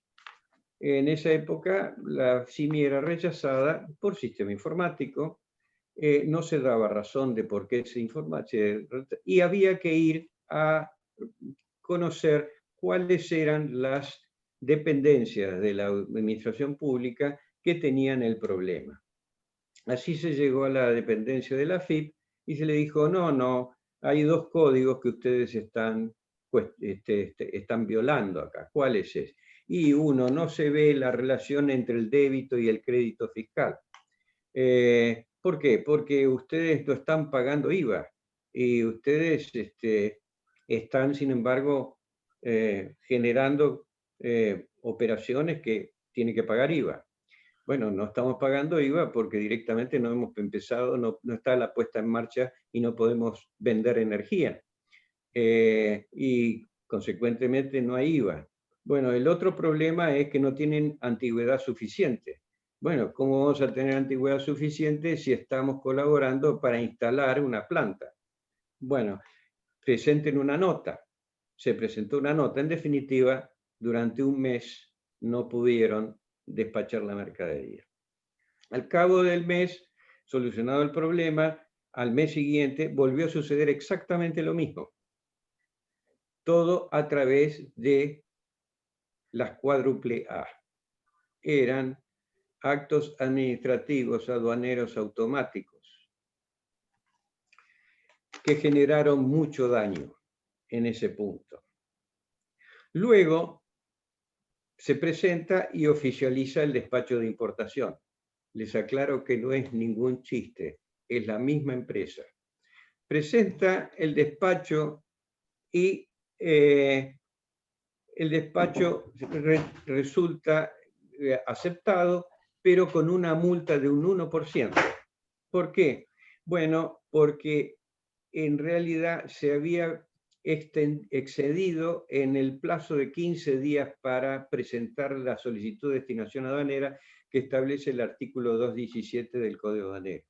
En esa época la CIMI era rechazada por sistema informático, no se daba razón de por qué se informaba, y había que ir a conocer cuáles eran las dependencias de la administración pública que tenían el problema. Así se llegó a la dependencia de la AFIP y se le dijo, no, hay dos códigos que ustedes están violando acá. ¿Cuáles es? Y uno, no se ve la relación entre el débito y el crédito fiscal. ¿Por qué? Porque ustedes no están pagando IVA y ustedes están, sin embargo, generando operaciones que tienen que pagar IVA. Bueno, no estamos pagando IVA porque directamente no hemos empezado, no está la puesta en marcha y no podemos vender energía. Y consecuentemente no hay IVA. Bueno, el otro problema es que no tienen antigüedad suficiente. Bueno, ¿cómo vamos a tener antigüedad suficiente si estamos colaborando para instalar una planta? Bueno, presenten una nota. Se presentó una nota. En definitiva, durante un mes no pudieron despachar la mercadería. Al cabo del mes, solucionado el problema, al mes siguiente volvió a suceder exactamente lo mismo. Todo a través de las cuádruple A. Eran actos administrativos aduaneros automáticos que generaron mucho daño en ese punto. Luego se presenta y oficializa el despacho de importación. Les aclaro que no es ningún chiste, es la misma empresa. Presenta el despacho y el despacho resulta aceptado, pero con una multa de un 1%. ¿Por qué? Bueno, porque en realidad se había excedido en el plazo de 15 días para presentar la solicitud de destinación aduanera que establece el artículo 217 del Código Aduanero.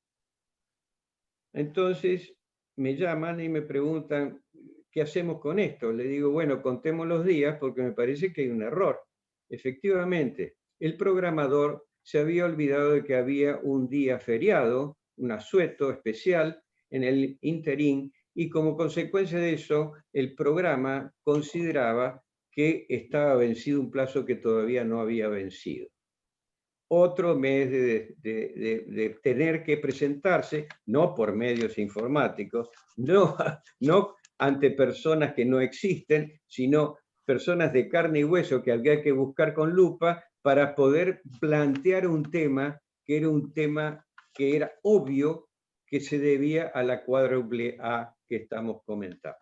Entonces me llaman y me preguntan, ¿qué hacemos con esto? Le digo, bueno, contemos los días porque me parece que hay un error. Efectivamente, el programador se había olvidado de que había un día feriado, un asueto especial en el interín, y como consecuencia de eso, el programa consideraba que estaba vencido un plazo que todavía no había vencido. Otro mes de tener que presentarse, no por medios informáticos, no ante personas que no existen, sino personas de carne y hueso que había que buscar con lupa para poder plantear un tema que era obvio que se debía a la cuádruple A que estamos comentando.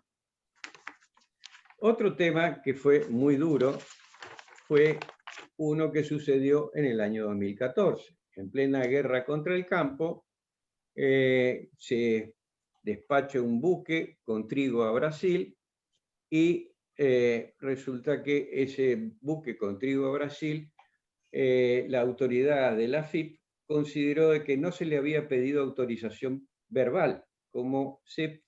Otro tema que fue muy duro fue uno que sucedió en el año 2014. En plena guerra contra el campo, se despacha un buque con trigo a Brasil y resulta que ese buque con trigo a Brasil, la autoridad de la AFIP consideró de que no se le había pedido autorización verbal, como se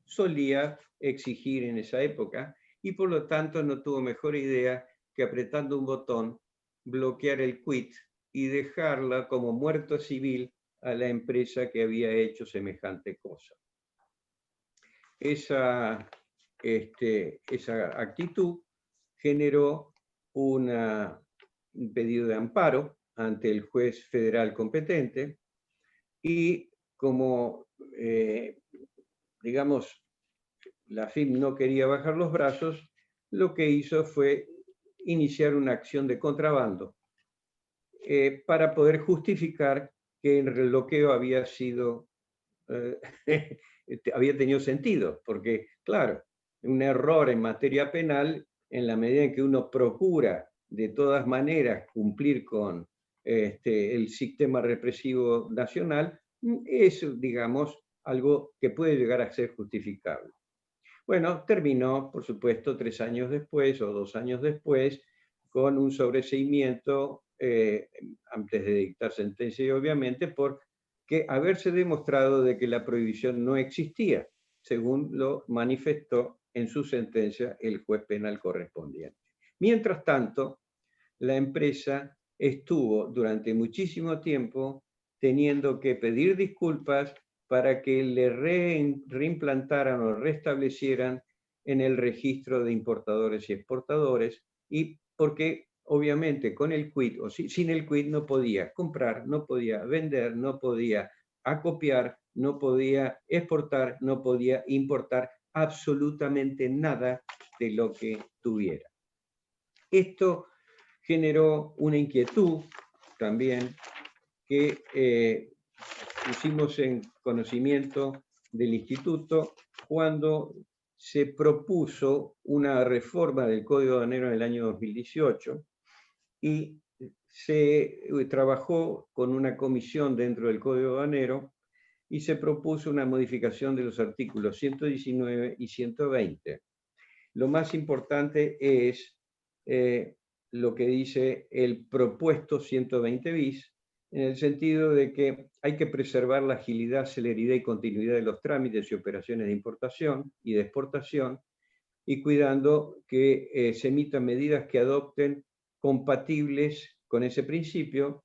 solía exigir en esa época, y por lo tanto no tuvo mejor idea que apretando un botón bloquear el quit y dejarla como muerto civil a la empresa que había hecho semejante cosa. Esa actitud generó un pedido de amparo ante el juez federal competente y como, digamos, la AFIP no quería bajar los brazos, lo que hizo fue iniciar una acción de contrabando para poder justificar que el bloqueo había sido, había tenido sentido, porque claro, un error en materia penal, en la medida en que uno procura de todas maneras cumplir con el sistema represivo nacional, es, digamos, algo que puede llegar a ser justificable. Bueno, terminó, por supuesto, 3 años después o 2 años después, con un sobreseimiento antes de dictar sentencia, y obviamente por que haberse demostrado de que la prohibición no existía, según lo manifestó en su sentencia el juez penal correspondiente. Mientras tanto, la empresa estuvo durante muchísimo tiempo teniendo que pedir disculpas para que le reimplantaran o restablecieran en el registro de importadores y exportadores, y porque obviamente con el quit o sin el quit no podía comprar, no podía vender, no podía acopiar, no podía exportar, no podía importar absolutamente nada de lo que tuviera. Esto generó una inquietud también que pusimos en conocimiento del instituto cuando se propuso una reforma del Código Aduanero en el año 2018 y se trabajó con una comisión dentro del Código Aduanero y se propuso una modificación de los artículos 119 y 120. Lo más importante es lo que dice el propuesto 120 bis, en el sentido de que hay que preservar la agilidad, celeridad y continuidad de los trámites y operaciones de importación y de exportación, y cuidando que se emitan medidas que adopten compatibles con ese principio,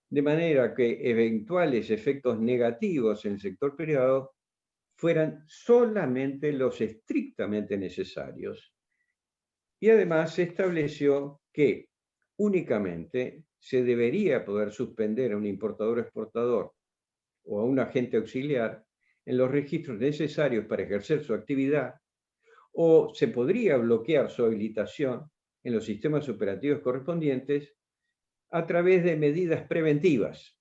de manera que eventuales efectos negativos en el sector privado fueran solamente los estrictamente necesarios. Y además se estableció que únicamente se debería poder suspender a un importador o exportador o a un agente auxiliar en los registros necesarios para ejercer su actividad, o se podría bloquear su habilitación en los sistemas operativos correspondientes a través de medidas preventivas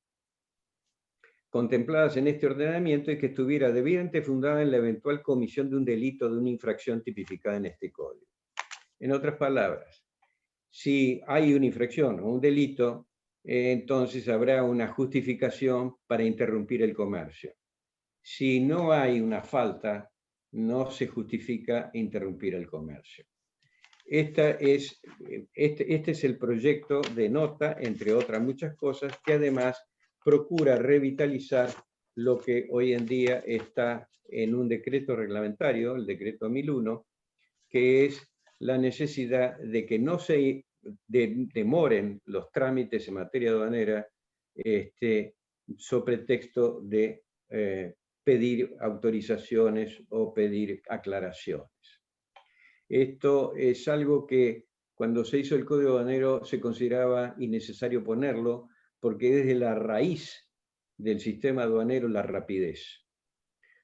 contempladas en este ordenamiento y que estuviera debidamente fundada en la eventual comisión de un delito o de una infracción tipificada en este código. En otras palabras, si hay una infracción o un delito, entonces habrá una justificación para interrumpir el comercio. Si no hay una falta, no se justifica interrumpir el comercio. Este es el proyecto de nota, entre otras muchas cosas, que además procura revitalizar lo que hoy en día está en un decreto reglamentario, el decreto 1001, que es la necesidad de que no se demoren los trámites en materia aduanera sobre pretexto de pedir autorizaciones o pedir aclaraciones. Esto es algo que cuando se hizo el Código Aduanero se consideraba innecesario ponerlo porque es de la raíz del sistema aduanero la rapidez.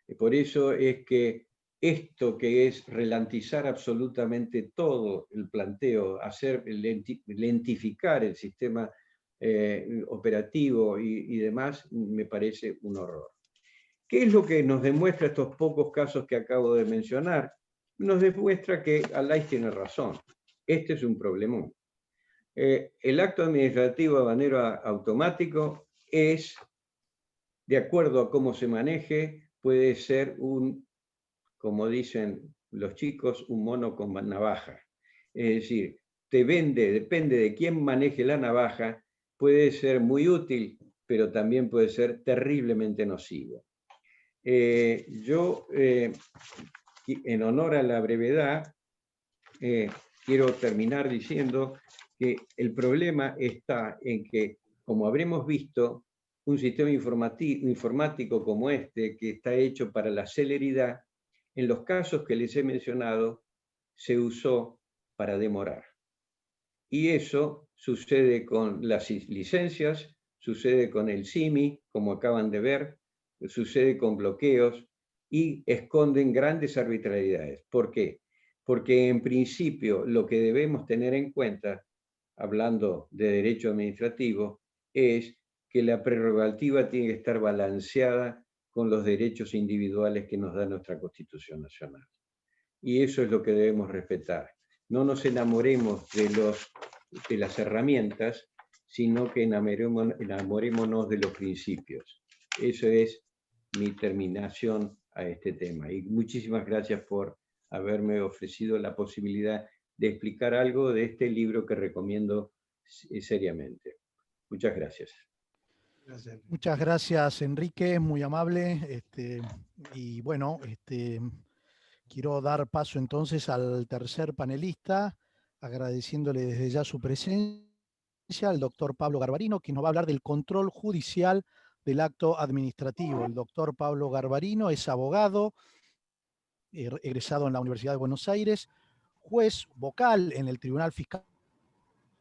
Y por eso es que esto que es ralentizar absolutamente todo el planteo, hacer lentificar el sistema operativo y demás, me parece un horror. ¿Qué es lo que nos demuestra estos pocos casos que acabo de mencionar? Nos demuestra que Alay tiene razón. Este es un problemón. El acto administrativo aduanero automático es, de acuerdo a cómo se maneje, puede ser un, como dicen los chicos, un mono con navaja. Es decir, depende de quién maneje la navaja, puede ser muy útil pero también puede ser terriblemente nocivo. Yo, en honor a la brevedad, quiero terminar diciendo que el problema está en que, como habremos visto, un sistema informático como este, que está hecho para la celeridad, en los casos que les he mencionado, se usó para demorar. Y eso sucede con las licencias, sucede con el SIMI, como acaban de ver, sucede con bloqueos y esconden grandes arbitrariedades. ¿Por qué? Porque en principio lo que debemos tener en cuenta, hablando de derecho administrativo, es que la prerrogativa tiene que estar balanceada con los derechos individuales que nos da nuestra Constitución Nacional. Y eso es lo que debemos respetar. No nos enamoremos de las herramientas, sino que enamorémonos de los principios. Eso es mi terminación a este tema. Y muchísimas gracias por haberme ofrecido la posibilidad de explicar algo de este libro que recomiendo seriamente. Muchas gracias. Gracias. Muchas gracias, Enrique, muy amable. Y bueno, quiero dar paso entonces al tercer panelista, agradeciéndole desde ya su presencia, al doctor Pablo Garbarino, quien nos va a hablar del control judicial del acto administrativo. El doctor Pablo Garbarino es abogado, egresado en la Universidad de Buenos Aires, juez vocal en el Tribunal Fiscal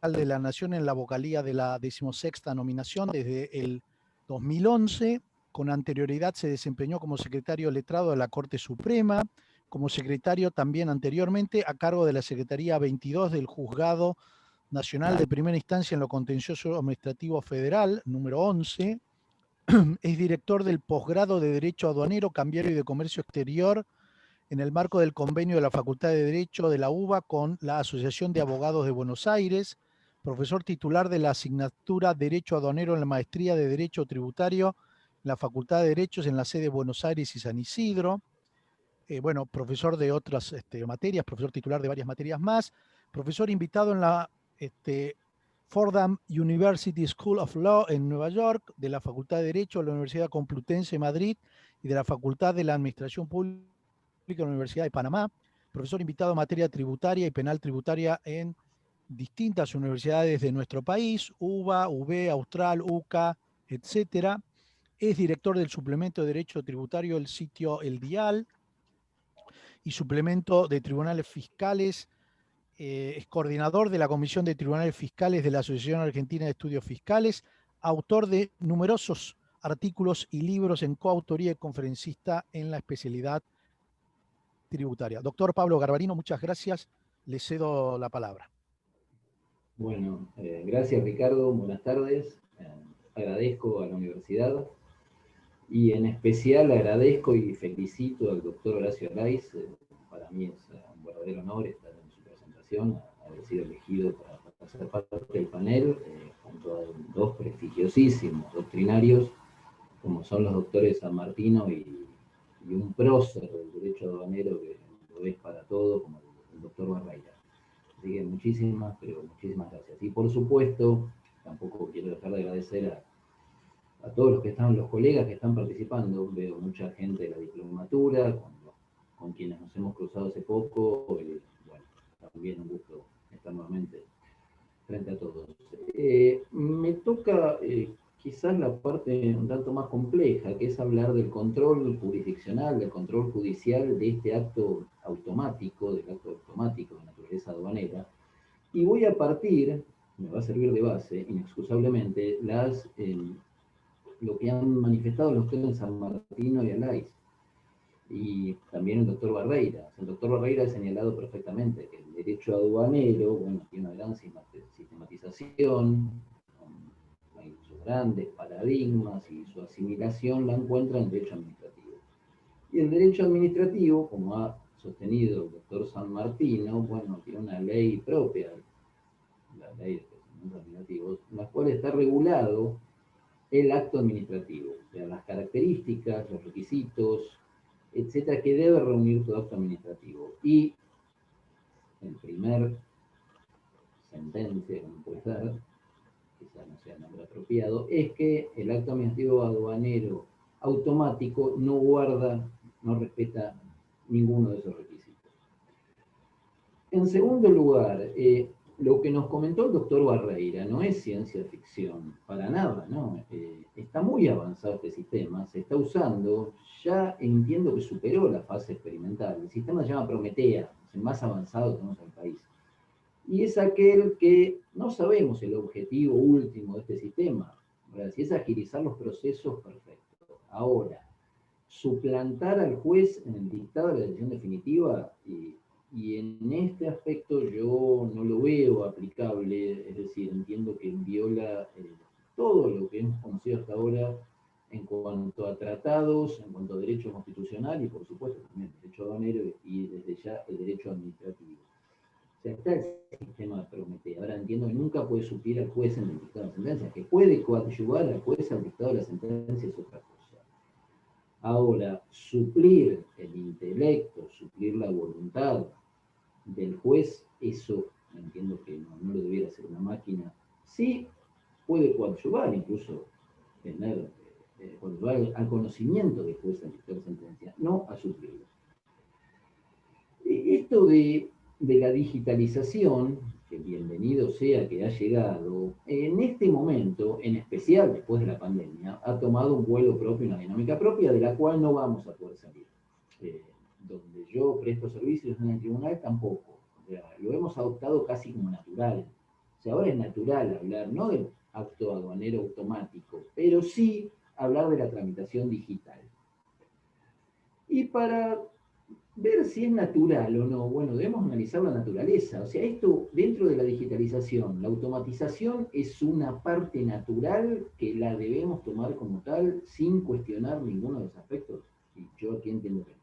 de la Nación en la vocalía de la 16ª nominación desde el 2011. Con anterioridad se desempeñó como secretario letrado de la Corte Suprema, como secretario también anteriormente a cargo de la Secretaría 22 del Juzgado Nacional de Primera Instancia en lo Contencioso Administrativo Federal, número 11. Es director del posgrado de Derecho Aduanero, Cambiario y de Comercio Exterior en el marco del convenio de la Facultad de Derecho de la UBA con la Asociación de Abogados de Buenos Aires, profesor titular de la asignatura Derecho Aduanero en la Maestría de Derecho Tributario en la Facultad de Derechos en la sede de Buenos Aires y San Isidro. Bueno, profesor de otras materias, profesor titular de varias materias más, profesor invitado en la Fordham University School of Law en Nueva York, de la Facultad de Derecho de la Universidad Complutense de Madrid y de la Facultad de la Administración Pública de la Universidad de Panamá, profesor invitado en materia tributaria y penal tributaria en distintas universidades de nuestro país, UBA, UB, Austral, UCA, etcétera. Es director del suplemento de Derecho Tributario del sitio El Dial y suplemento de Tribunales Fiscales. Es coordinador de la Comisión de Tribunales Fiscales de la Asociación Argentina de Estudios Fiscales, autor de numerosos artículos y libros en coautoría y conferencista en la especialidad tributaria. Doctor Pablo Garbarino, muchas gracias. Le cedo la palabra. Bueno, gracias Ricardo, buenas tardes. Agradezco a la universidad y en especial agradezco y felicito al doctor Horacio Arraiz. Para mí es un verdadero honor estar en su presentación, haber sido elegido para ser parte del panel, junto a dos prestigiosísimos doctrinarios, como son los doctores San Martino y un prócer del derecho aduanero que lo es para todo, como el doctor Barreira. Así que muchísimas gracias. Y por supuesto, tampoco quiero dejar de agradecer a todos los colegas que están participando. Veo mucha gente de la diplomatura, con quienes nos hemos cruzado hace poco. Bueno, también un gusto estar nuevamente frente a todos. Me toca quizás la parte un tanto más compleja, que es hablar del control jurisdiccional, del control judicial de este acto automático, del acto automático de naturaleza aduanera. Y voy a partir, me va a servir de base, inexcusablemente, lo que han manifestado los doctores San Martino y Arraiz, y también el doctor Barreira. El doctor Barreira ha señalado perfectamente que el derecho aduanero, bueno, tiene una gran sistematización, sus grandes paradigmas, y su asimilación la encuentra en el derecho administrativo. Y el derecho administrativo, como ha sostenido el doctor San Martino, bueno, tiene una ley propia, la ley de procedimientos administrativos, en la cual está regulado el acto administrativo, o sea, las características, los requisitos, etcétera, que debe reunir todo acto administrativo. Y el primer sentencia que me puede dar quizás no sea el nombre apropiado, es que el acto administrativo aduanero automático no guarda, no respeta ninguno de esos requisitos. En segundo lugar, lo que nos comentó el doctor Barreira no es ciencia ficción, para nada, ¿no? Está muy avanzado este sistema, se está usando, ya entiendo que superó la fase experimental. El sistema se llama Prometea, es el más avanzado que tenemos en el país. Y es aquel que no sabemos el objetivo último de este sistema, ¿verdad? Si es agilizar los procesos, perfecto. Ahora, suplantar al juez en el dictado de la decisión definitiva, y en este aspecto yo no lo veo aplicable, es decir, entiendo que viola todo lo que hemos conocido hasta ahora en cuanto a tratados, en cuanto a derecho constitucional y por supuesto también derecho aduanero y desde ya el derecho administrativo. O sea, está el sistema de Prometea. Ahora entiendo que nunca puede suplir al juez en el dictado de la sentencia, que puede coadyuvar al juez al dictado de la sentencia es otra cosa. Ahora, suplir el intelecto, suplir la voluntad del juez, eso entiendo que no lo debiera hacer una máquina. Sí puede coadyuvar, incluso tener coadyuvar al conocimiento del juez al dictar sentencia, no a suplirlo. Esto de la digitalización, que bienvenido sea que ha llegado, en este momento, en especial después de la pandemia, ha tomado un vuelo propio, una dinámica propia, de la cual no vamos a poder salir. Donde yo presto servicios en el tribunal tampoco. O sea, lo hemos adoptado casi como natural. O sea, ahora es natural hablar, no del acto aduanero automático, pero sí hablar de la tramitación digital. Y para ver si es natural o no, bueno, debemos analizar la naturaleza. O sea, esto dentro de la digitalización, la automatización es una parte natural que la debemos tomar como tal sin cuestionar ninguno de los aspectos. Y yo aquí entiendo que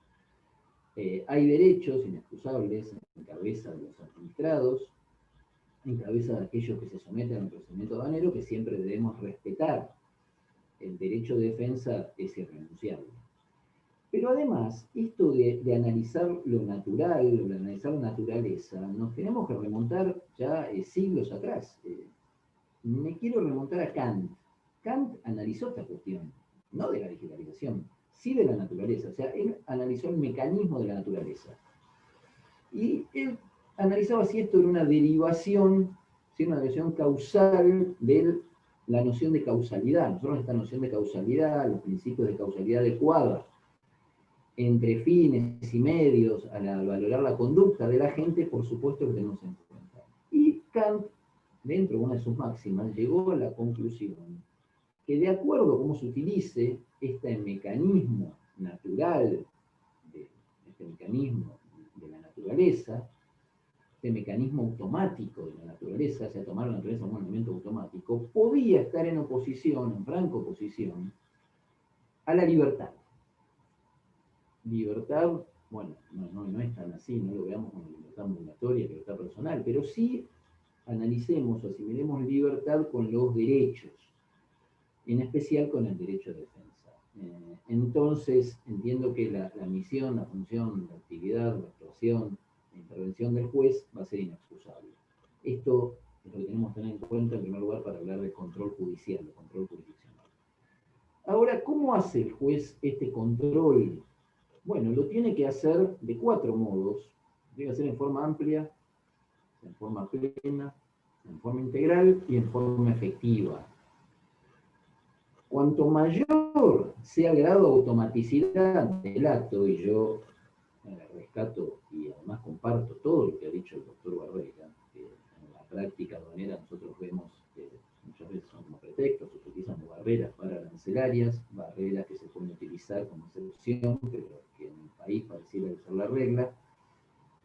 hay derechos inexcusables en cabeza de los administrados, en cabeza de aquellos que se someten al procedimiento aduanero, que siempre debemos respetar. El derecho de defensa es irrenunciable. Pero además, esto de analizar lo natural, de analizar la naturaleza, nos tenemos que remontar ya siglos atrás. Me quiero remontar a Kant. Kant analizó esta cuestión, no de la digitalización, sí de la naturaleza. O sea, él analizó el mecanismo de la naturaleza. Y él analizaba si esto era una derivación, si era una derivación causal de la noción de causalidad. Nosotros esta noción de causalidad, los principios de causalidad adecuada, entre fines y medios, al valorar la conducta de la gente, por supuesto que tenemos en cuenta. Y Kant, dentro de una de sus máximas, llegó a la conclusión que de acuerdo a cómo se utilice este mecanismo natural, este mecanismo de la naturaleza, este mecanismo automático de la naturaleza, o sea, tomar la naturaleza como un elemento automático, podía estar en oposición, en franca oposición, a la libertad. Libertad, bueno, no es tan así, no lo veamos como libertad ambulatoria, libertad personal, pero sí analicemos o asimilemos libertad con los derechos, en especial con el derecho de defensa. Entonces, entiendo que la misión, la función, la actividad, la actuación, la intervención del juez va a ser inexcusable. Esto es lo que tenemos que tener en cuenta, en primer lugar, para hablar de control judicial, de control jurisdiccional. Ahora, ¿cómo hace el juez este control? Bueno, lo tiene que hacer de 4 modos. Lo tiene que hacer en forma amplia, en forma plena, en forma integral y en forma efectiva. Cuanto mayor sea el grado de automaticidad del acto, y yo rescato y además comparto todo lo que ha dicho el doctor Barreira, que en la práctica aduanera nosotros vemos que muchas veces son como pretextos, se utilizan como barreras para arancelarias, barreras que se pueden utilizar como excepción, pero que en el país pareciera ser la regla,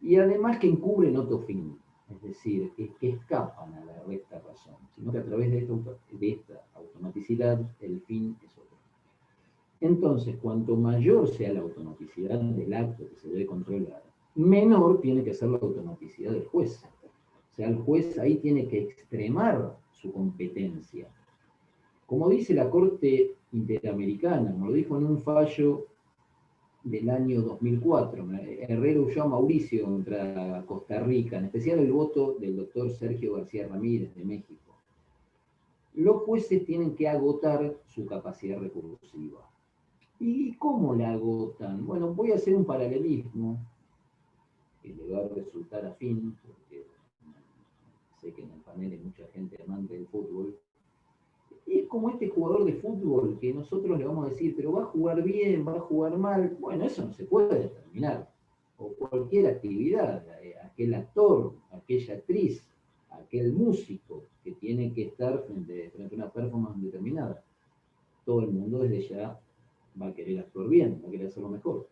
y además que encubren otro fin, es decir, que escapan a la recta razón, sino que a través de esta automaticidad el fin es otro. Entonces, cuanto mayor sea la automaticidad del acto que se debe controlar, menor tiene que ser la automaticidad del juez. O sea, el juez ahí tiene que extremar su competencia. Como dice la Corte Interamericana, como lo dijo en un fallo del año 2004, Herrera Ulloa Mauricio contra Costa Rica, en especial el voto del doctor Sergio García Ramírez de México. los jueces tienen que agotar su capacidad recursiva. ¿Y cómo la agotan? Bueno, voy a hacer un paralelismo que le va a resultar afín, porque sé que en el panel hay mucha gente amante del fútbol. Y es como este jugador de fútbol que nosotros le vamos a decir, pero va a jugar bien, va a jugar mal. Bueno, eso no se puede determinar. O cualquier actividad, aquel actor, aquella actriz, aquel músico que tiene que estar frente a una performance determinada. Todo el mundo desde ya va a querer actuar bien, va a querer hacerlo mejor.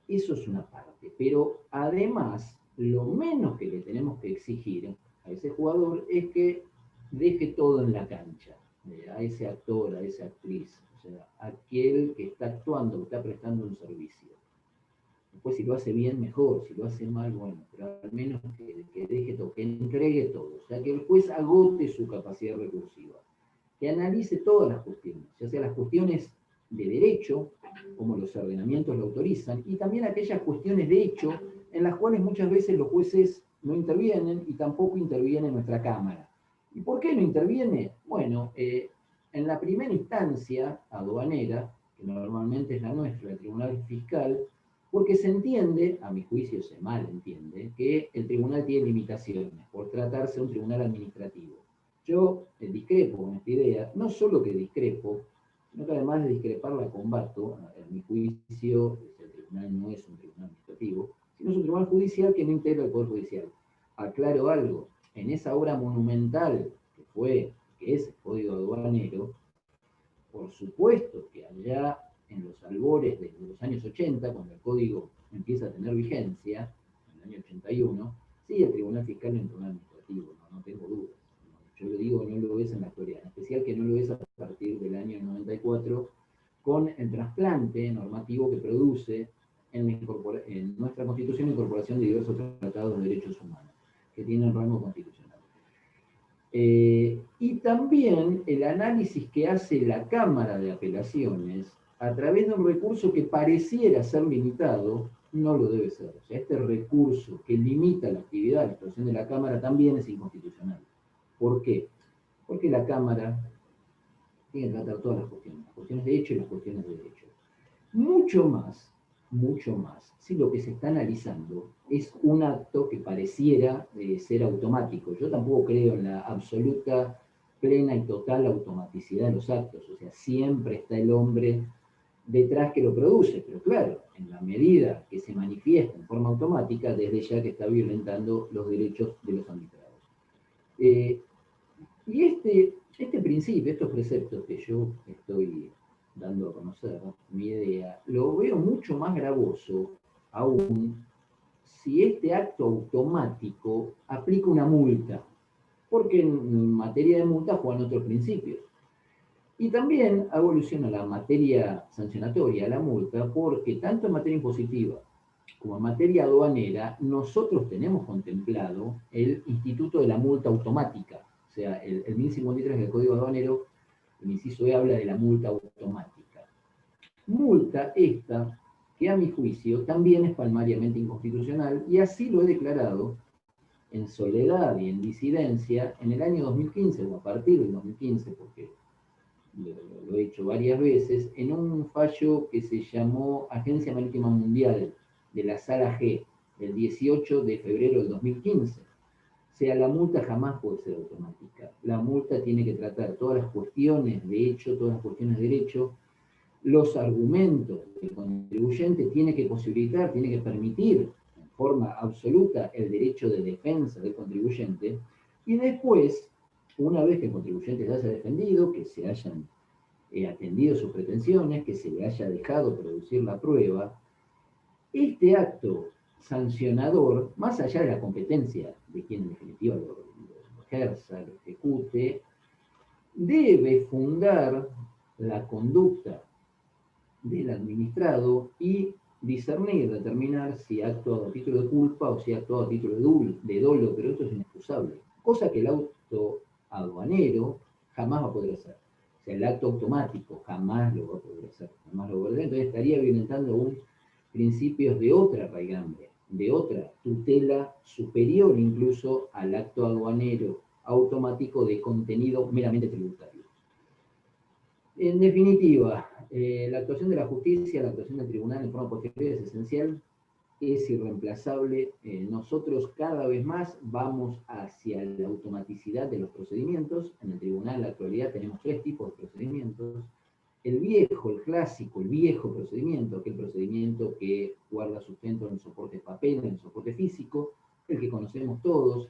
Eso es una parte, pero además, lo menos que le tenemos que exigir a ese jugador es que deje todo en la cancha, a ese actor, a esa actriz, o sea, aquel que está actuando, que está prestando un servicio. Después, si lo hace bien, mejor, si lo hace mal, bueno, pero al menos que deje todo, que entregue todo, o sea, que el juez agote su capacidad recursiva, que analice todas las cuestiones, ya sea las cuestiones de derecho, como los ordenamientos lo autorizan, y también aquellas cuestiones de hecho en las cuales muchas veces los jueces no intervienen y tampoco interviene nuestra Cámara. ¿Y por qué no interviene? Bueno, en la primera instancia aduanera, que normalmente es la nuestra, el Tribunal Fiscal, porque se entiende, a mi juicio se mal entiende, que el tribunal tiene limitaciones por tratarse de un tribunal administrativo. Yo discrepo con esta idea, no solo que discrepo, sino que además de discrepar la combato. En mi juicio, el tribunal no es un tribunal administrativo, sino es un tribunal judicial que no integra el Poder Judicial. Aclaro algo, en esa obra monumental que es el Código Aduanero, por supuesto que allá en los albores de los años 80, cuando el Código empieza a tener vigencia, en el año 81, sí, el Tribunal Fiscal es un tribunal administrativo, no tengo dudas. Yo lo digo, no lo es en la actualidad, en especial que no lo es a partir del año 94, con el trasplante normativo que produce en nuestra Constitución la incorporación de diversos tratados de derechos humanos, que tienen rango constitucional. Y también el análisis que hace la Cámara de Apelaciones, a través de un recurso que pareciera ser limitado, no lo debe ser. O sea, este recurso que limita la actividad de la actuación de la Cámara también es inconstitucional. ¿Por qué? Porque la Cámara tiene que tratar todas las cuestiones de hecho y las cuestiones de derecho. Mucho más, si lo que se está analizando es un acto que pareciera ser automático. Yo tampoco creo en la absoluta, plena y total automaticidad de los actos. O sea, siempre está el hombre detrás que lo produce, pero claro, en la medida que se manifiesta en forma automática, desde ya que está violentando los derechos de los arbitrados. Y este principio, estos preceptos que yo estoy dando a conocer, mi idea, lo veo mucho más gravoso aún si este acto automático aplica una multa, porque en materia de multa juegan otros principios. Y también hago alusión a la materia sancionatoria, a la multa, porque tanto en materia impositiva como en materia aduanera, nosotros tenemos contemplado el instituto de la multa automática. O sea, el 1053 del Código Aduanero, el inciso E habla de la multa automática. Multa esta que a mi juicio también es palmariamente inconstitucional, y así lo he declarado en soledad y en disidencia en el año 2015, o a partir del 2015, porque lo he hecho varias veces, en un fallo que se llamó Agencia Marítima Mundial, de la Sala G, del 18 de febrero del 2015. O sea, la multa jamás puede ser automática. La multa tiene que tratar todas las cuestiones de hecho, todas las cuestiones de derecho. Los argumentos del contribuyente tiene que posibilitar, tiene que permitir en forma absoluta el derecho de defensa del contribuyente. Y después, una vez que el contribuyente se haya defendido, que se hayan atendido sus pretensiones, que se le haya dejado producir la prueba, este acto sancionador, más allá de la competencia de quien en definitiva lo ejerza, lo ejecute, debe fundar la conducta del administrado y discernir, determinar si ha actuado a título de culpa o si ha actuado a título de dolo, pero esto es inexcusable. Cosa que el auto aduanero jamás va a poder hacer. O sea, el acto automático jamás lo va a poder hacer. Jamás lo va a poder hacer. Entonces estaría violentando principios de otra raigambre, de otra tutela superior incluso al acto aduanero automático de contenido meramente tributario. En definitiva, la actuación de la justicia, la actuación del tribunal en forma posterior es esencial, es irreemplazable. Nosotros cada vez más vamos hacia la automaticidad de los procedimientos. En el tribunal en la actualidad tenemos 3 tipos de procedimientos. El viejo, el clásico, el viejo procedimiento, aquel procedimiento que guarda sustento en el soporte papel, en el soporte físico, el que conocemos todos,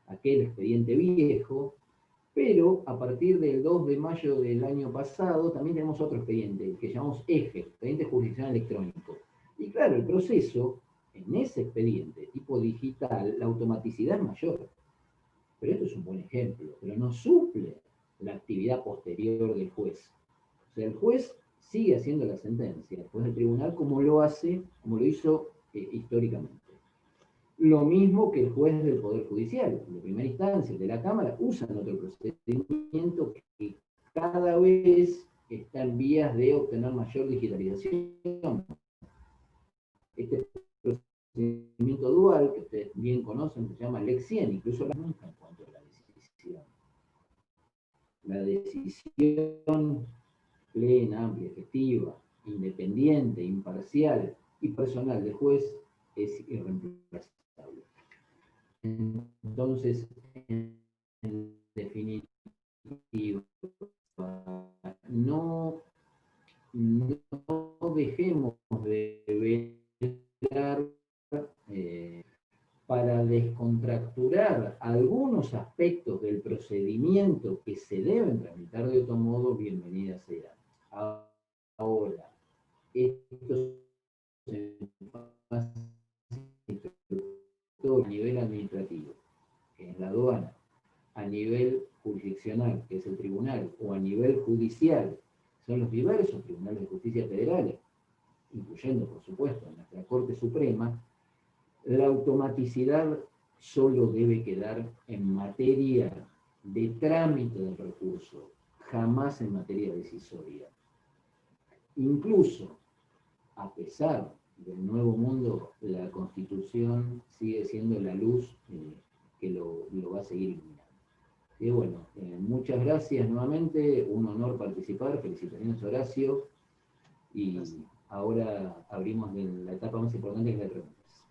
aquel expediente viejo, pero a partir del 2 de mayo del año pasado también tenemos otro expediente, el que llamamos EJE, Expediente Jurisdiccional Electrónico. Y claro, el proceso, en ese expediente tipo digital, la automaticidad es mayor. Pero esto es un buen ejemplo, pero no suple la actividad posterior del juez. O sea, el juez sigue haciendo la sentencia, el juez del tribunal, como lo hizo históricamente. Lo mismo que el juez del Poder Judicial, de primera instancia, el de la Cámara, usan otro procedimiento que cada vez está en vías de obtener mayor digitalización. Este procedimiento dual, que ustedes bien conocen, se llama Lex 100, incluso la nunca en cuanto a la decisión. La decisión plena, amplia, efectiva, independiente, imparcial y personal del juez es irreemplazable. Entonces, en definitiva, no dejemos de velar para descontracturar algunos aspectos del procedimiento que se deben tramitar de otro modo, bienvenida sea. Ahora, esto se pasa a nivel administrativo, que es la aduana, a nivel jurisdiccional, que es el tribunal, o a nivel judicial, son los diversos tribunales de justicia federales, incluyendo, por supuesto, nuestra Corte Suprema. La automaticidad solo debe quedar en materia de trámite del recurso, jamás en materia decisoria. Incluso, a pesar del nuevo mundo, la Constitución sigue siendo la luz que lo va a seguir iluminando. Y bueno, muchas gracias nuevamente, un honor participar, felicitaciones Horacio, y ahora abrimos la etapa más importante, que es la preguntas.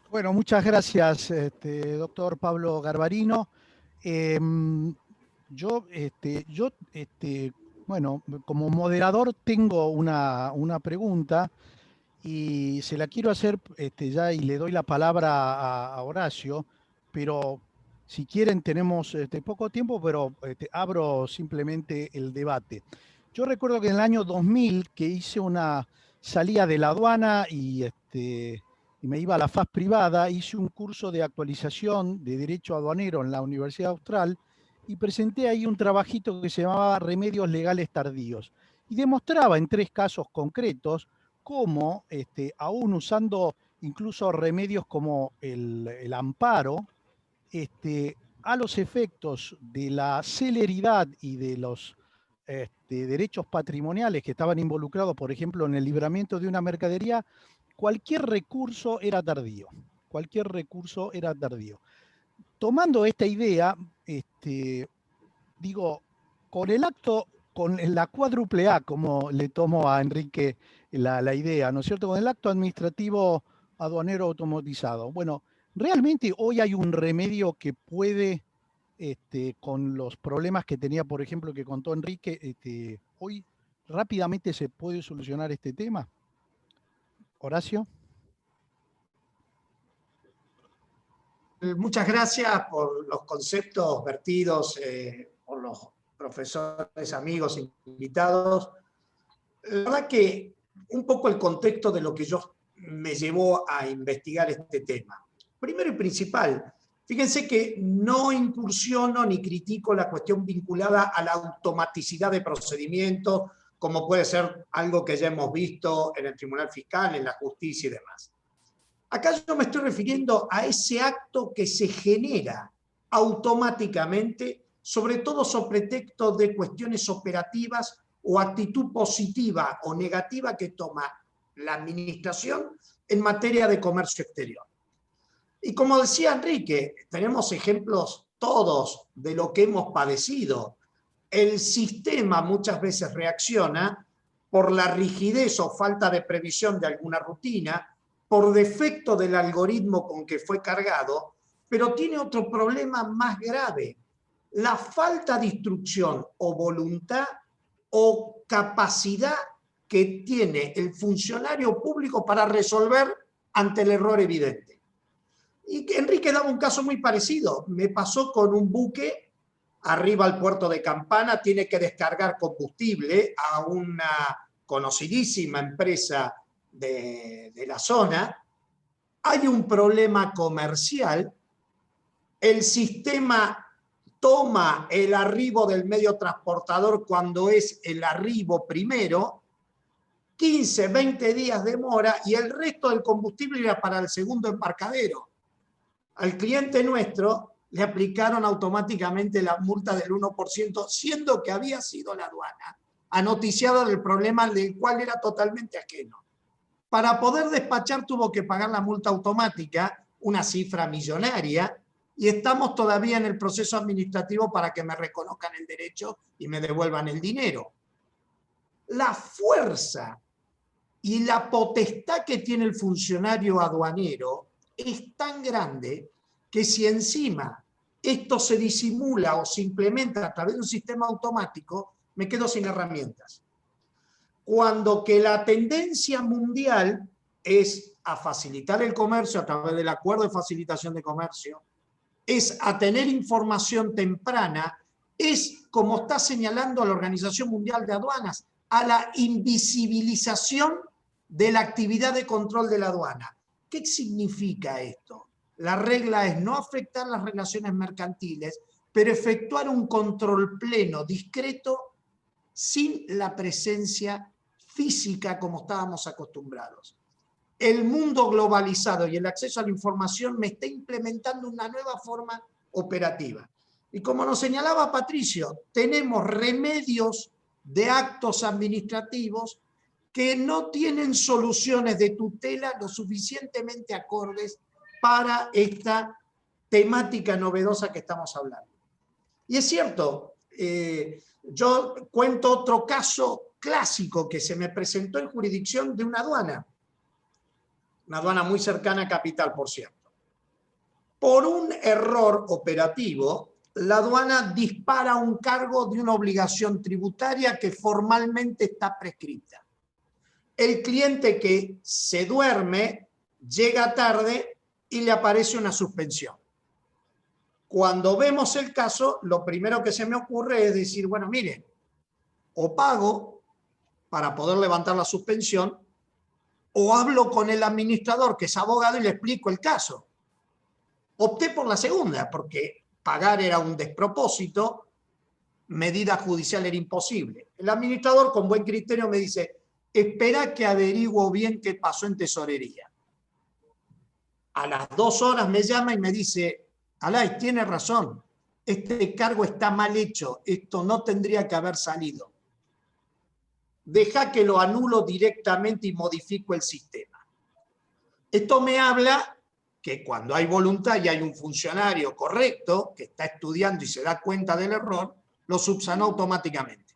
Bueno, muchas gracias, doctor Pablo Garbarino. Bueno, como moderador tengo una pregunta y se la quiero hacer ya, y le doy la palabra a Horacio, pero si quieren tenemos poco tiempo, pero abro simplemente el debate. Yo recuerdo que en el año 2000 que hice una salida de la aduana y me iba a la FAS privada, hice un curso de actualización de Derecho Aduanero en la Universidad Austral y presenté ahí un trabajito que se llamaba Remedios Legales Tardíos. Y demostraba en 3 casos concretos cómo, aún usando incluso remedios como el amparo, a los efectos de la celeridad y de los derechos patrimoniales que estaban involucrados, por ejemplo, en el libramiento de una mercadería, cualquier recurso era tardío. Cualquier recurso era tardío. Tomando esta idea, digo, con el acto, con la cuádruple A, como le tomo a Enrique la idea, ¿no es cierto? Con el acto administrativo aduanero automatizado. Bueno, realmente hoy hay un remedio que puede, con los problemas que tenía, por ejemplo, que contó Enrique, hoy rápidamente se puede solucionar este tema. Horacio. Muchas gracias por los conceptos vertidos por los profesores, amigos, invitados. La verdad que un poco el contexto de lo que me llevó a investigar este tema. Primero y principal, fíjense que no incursiono ni critico la cuestión vinculada a la automaticidad de procedimientos, como puede ser algo que ya hemos visto en el Tribunal Fiscal, en la justicia y demás. Acá yo me estoy refiriendo a ese acto que se genera automáticamente, sobre todo sobre pretexto de cuestiones operativas o actitud positiva o negativa que toma la administración en materia de comercio exterior. Y como decía Enrique, tenemos ejemplos todos de lo que hemos padecido. El sistema muchas veces reacciona por la rigidez o falta de previsión de alguna rutina, por defecto del algoritmo con que fue cargado, pero tiene otro problema más grave: la falta de instrucción o voluntad o capacidad que tiene el funcionario público para resolver ante el error evidente. Y Enrique daba un caso muy parecido. Me pasó con un buque arriba al puerto de Campana, tiene que descargar combustible a una conocidísima empresa de la zona. Hay un problema comercial, el sistema toma el arribo del medio transportador cuando es el arribo primero, 15, 20 días demora y el resto del combustible era para el segundo embarcadero. Al cliente nuestro le aplicaron automáticamente la multa del 1%, siendo que había sido la aduana anoticiada del problema del cual era totalmente ajeno. Para poder despachar tuvo que pagar la multa automática, una cifra millonaria, y estamos todavía en el proceso administrativo para que me reconozcan el derecho y me devuelvan el dinero. La fuerza y la potestad que tiene el funcionario aduanero es tan grande que si encima esto se disimula o se implementa a través de un sistema automático, me quedo sin herramientas. Cuando que la tendencia mundial es a facilitar el comercio a través del acuerdo de facilitación de comercio, es a tener información temprana, es, como está señalando la Organización Mundial de Aduanas, a la invisibilización de la actividad de control de la aduana. ¿Qué significa esto? La regla es no afectar las relaciones mercantiles, pero efectuar un control pleno, discreto, sin la presencia física como estábamos acostumbrados. El mundo globalizado y el acceso a la información me está implementando una nueva forma operativa. Y como nos señalaba Patricio, tenemos remedios de actos administrativos que no tienen soluciones de tutela lo suficientemente acordes para esta temática novedosa que estamos hablando. Y es cierto, yo cuento otro caso clásico que se me presentó en jurisdicción de una aduana muy cercana a Capital, por cierto. Por un error operativo, la aduana dispara un cargo de una obligación tributaria que formalmente está prescrita. El cliente que se duerme llega tarde y le aparece una suspensión. Cuando vemos el caso, lo primero que se me ocurre es decir, bueno, miren, o pago para poder levantar la suspensión, o hablo con el administrador, que es abogado, y le explico el caso. Opté por la segunda, porque pagar era un despropósito, medida judicial era imposible. El administrador, con buen criterio, me dice, espera que averiguo bien qué pasó en tesorería. A las 2 horas me llama y me dice, Alay, tiene razón, este cargo está mal hecho, esto no tendría que haber salido. Deja que lo anulo directamente y modifico el sistema. Esto me habla que cuando hay voluntad y hay un funcionario correcto que está estudiando y se da cuenta del error, lo subsanó automáticamente.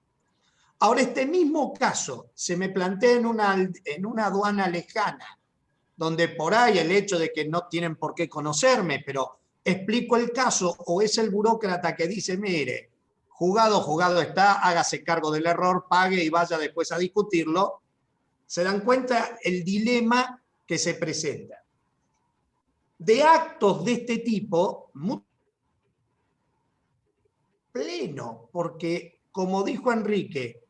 Ahora, este mismo caso se me plantea en una aduana lejana, donde por ahí el hecho de que no tienen por qué conocerme, pero explico el caso, o es el burócrata que dice, mire, jugado está, hágase cargo del error, pague y vaya después a discutirlo. Se dan cuenta el dilema que se presenta. De actos de este tipo, muy pleno, porque como dijo Enrique,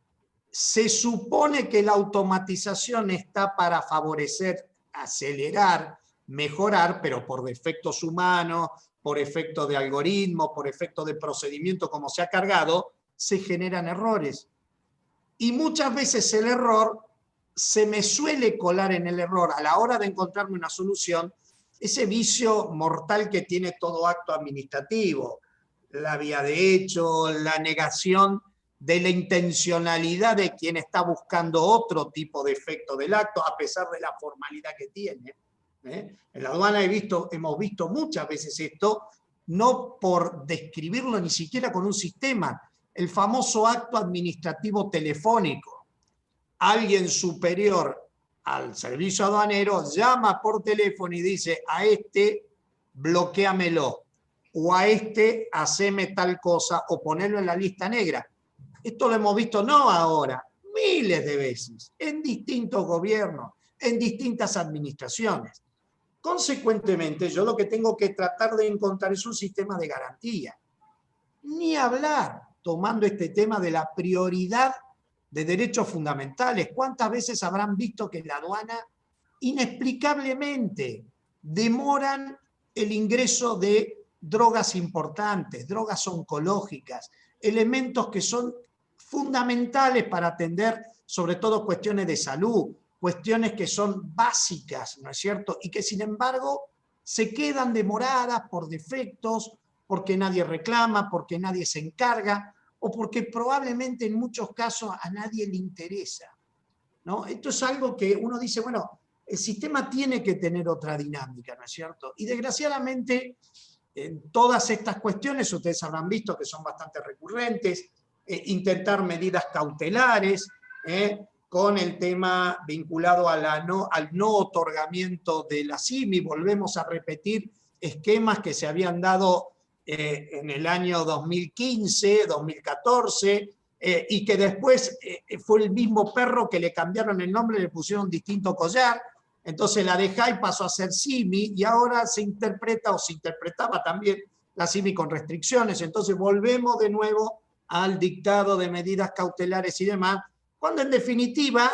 se supone que la automatización está para favorecer, acelerar, mejorar, pero por defectos humanos, por efecto de algoritmo, por efecto de procedimiento como se ha cargado, se generan errores. Y muchas veces el error, se me suele colar en el error a la hora de encontrarme una solución, ese vicio mortal que tiene todo acto administrativo, la vía de hecho, la negación de la intencionalidad de quien está buscando otro tipo de efecto del acto, a pesar de la formalidad que tiene. En la aduana hemos visto muchas veces esto, no por describirlo ni siquiera con un sistema, el famoso acto administrativo telefónico. Alguien superior al servicio aduanero llama por teléfono y dice: a este bloquéamelo, o a este haceme tal cosa, o ponerlo en la lista negra. Esto lo hemos visto no ahora, miles de veces, en distintos gobiernos, en distintas administraciones. Consecuentemente, yo lo que tengo que tratar de encontrar es un sistema de garantía. Ni hablar, tomando este tema de la prioridad de derechos fundamentales. ¿Cuántas veces habrán visto que en la aduana inexplicablemente demoran el ingreso de drogas importantes, drogas oncológicas, elementos que son fundamentales para atender sobre todo cuestiones de salud, cuestiones que son básicas, ¿no es cierto? Y que sin embargo se quedan demoradas por defectos, porque nadie reclama, porque nadie se encarga, o porque probablemente en muchos casos a nadie le interesa, ¿no? Esto es algo que uno dice, bueno, el sistema tiene que tener otra dinámica, ¿no es cierto? Y desgraciadamente, en todas estas cuestiones, ustedes habrán visto que son bastante recurrentes, intentar medidas cautelares, con el tema vinculado a al no otorgamiento de la CIMI, volvemos a repetir esquemas que se habían dado en el año 2015, 2014, y que después fue el mismo perro que le cambiaron el nombre y le pusieron distinto collar. Entonces la DEJAI pasó a ser CIMI y ahora se interpreta o se interpretaba también la CIMI con restricciones. Entonces volvemos de nuevo al dictado de medidas cautelares y demás, cuando en definitiva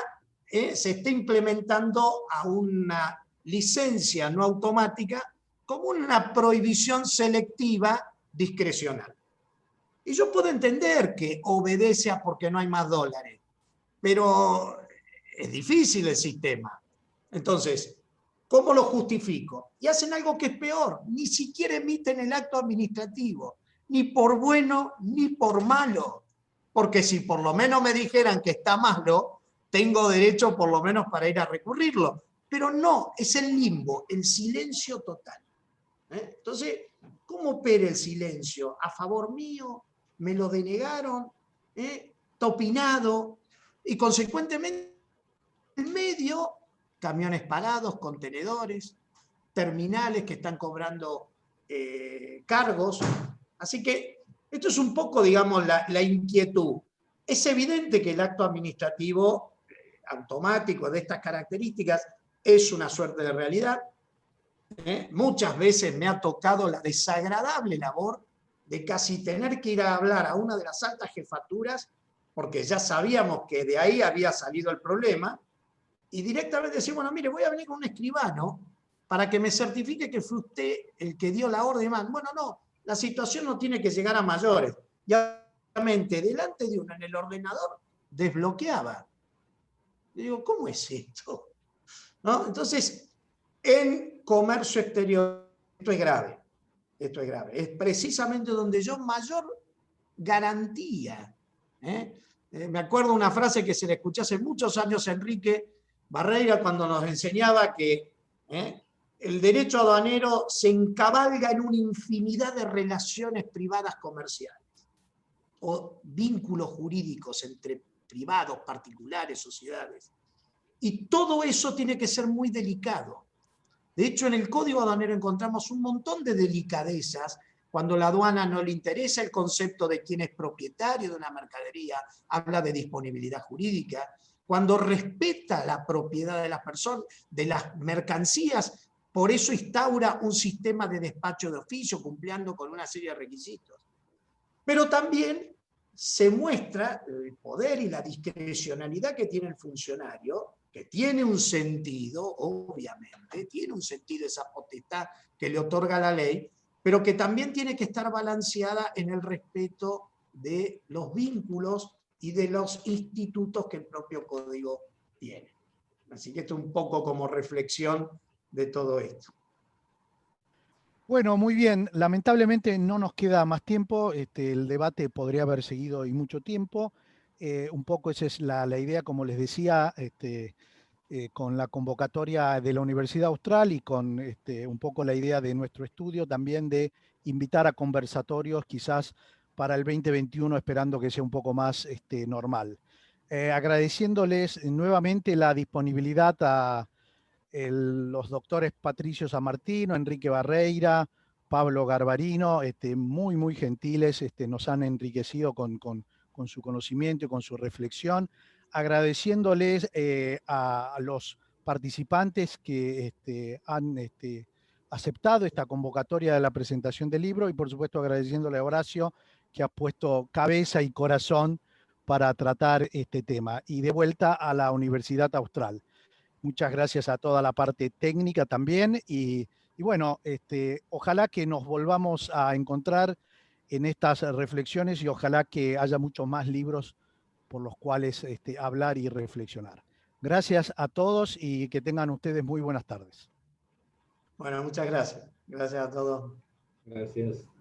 se está implementando a una licencia no automática como una prohibición selectiva discrecional. Y yo puedo entender que obedece a porque no hay más dólares, pero es difícil el sistema. Entonces, ¿cómo lo justifico? Y hacen algo que es peor, ni siquiera emiten el acto administrativo, ni por bueno ni por malo, porque si por lo menos me dijeran que está malo, tengo derecho por lo menos para ir a recurrirlo, pero no, es el limbo, el silencio total. Entonces, ¿cómo opera el silencio? ¿A favor mío? ¿Me lo denegaron? ¿Está opinado? Y consecuentemente, en medio, camiones parados, contenedores, terminales que están cobrando cargos. Así que esto es un poco, digamos, la inquietud. Es evidente que el acto administrativo automático de estas características es una suerte de realidad. Muchas veces me ha tocado la desagradable labor de casi tener que ir a hablar a una de las altas jefaturas, porque ya sabíamos que de ahí había salido el problema, y directamente decir, bueno, mire, voy a venir con un escribano para que me certifique que fue usted el que dio la orden. Bueno, no, la situación no tiene que llegar a mayores. Y obviamente, delante de uno en el ordenador, desbloqueaba. Y digo, ¿cómo es esto? ¿No? Entonces, en comercio exterior, esto es grave. Esto es grave. Es precisamente donde yo mayor garantía. Me acuerdo una frase que se le escuché hace muchos años a Enrique Barreira cuando nos enseñaba que el derecho aduanero se encabalga en una infinidad de relaciones privadas comerciales o vínculos jurídicos entre privados, particulares, sociedades. Y todo eso tiene que ser muy delicado. De hecho, en el Código Aduanero encontramos un montón de delicadezas cuando la aduana no le interesa el concepto de quién es propietario de una mercadería, habla de disponibilidad jurídica, cuando respeta la propiedad de las personas, de las mercancías, por eso instaura un sistema de despacho de oficio, cumpliendo con una serie de requisitos. Pero también se muestra el poder y la discrecionalidad que tiene el funcionario, que tiene un sentido, obviamente, tiene un sentido esa potestad que le otorga la ley, pero que también tiene que estar balanceada en el respeto de los vínculos y de los institutos que el propio código tiene. Así que esto es un poco como reflexión de todo esto. Bueno, muy bien. Lamentablemente no nos queda más tiempo. El debate podría haber seguido y mucho tiempo. Un poco esa es la idea, como les decía, con la convocatoria de la Universidad Austral y con un poco la idea de nuestro estudio también de invitar a conversatorios quizás para el 2021, esperando que sea un poco más normal. Agradeciéndoles nuevamente la disponibilidad a los doctores Patricio Sammartino, Enrique Barreira, Pablo Garbarino, muy gentiles, nos han enriquecido con su conocimiento y con su reflexión, agradeciéndoles a los participantes que han aceptado esta convocatoria de la presentación del libro y por supuesto agradeciéndole a Horacio que ha puesto cabeza y corazón para tratar este tema. Y de vuelta a la Universidad Austral. Muchas gracias a toda la parte técnica también y bueno, ojalá que nos volvamos a encontrar en estas reflexiones y ojalá que haya muchos más libros por los cuales hablar y reflexionar. Gracias a todos y que tengan ustedes muy buenas tardes. Bueno, muchas gracias. Gracias a todos. Gracias.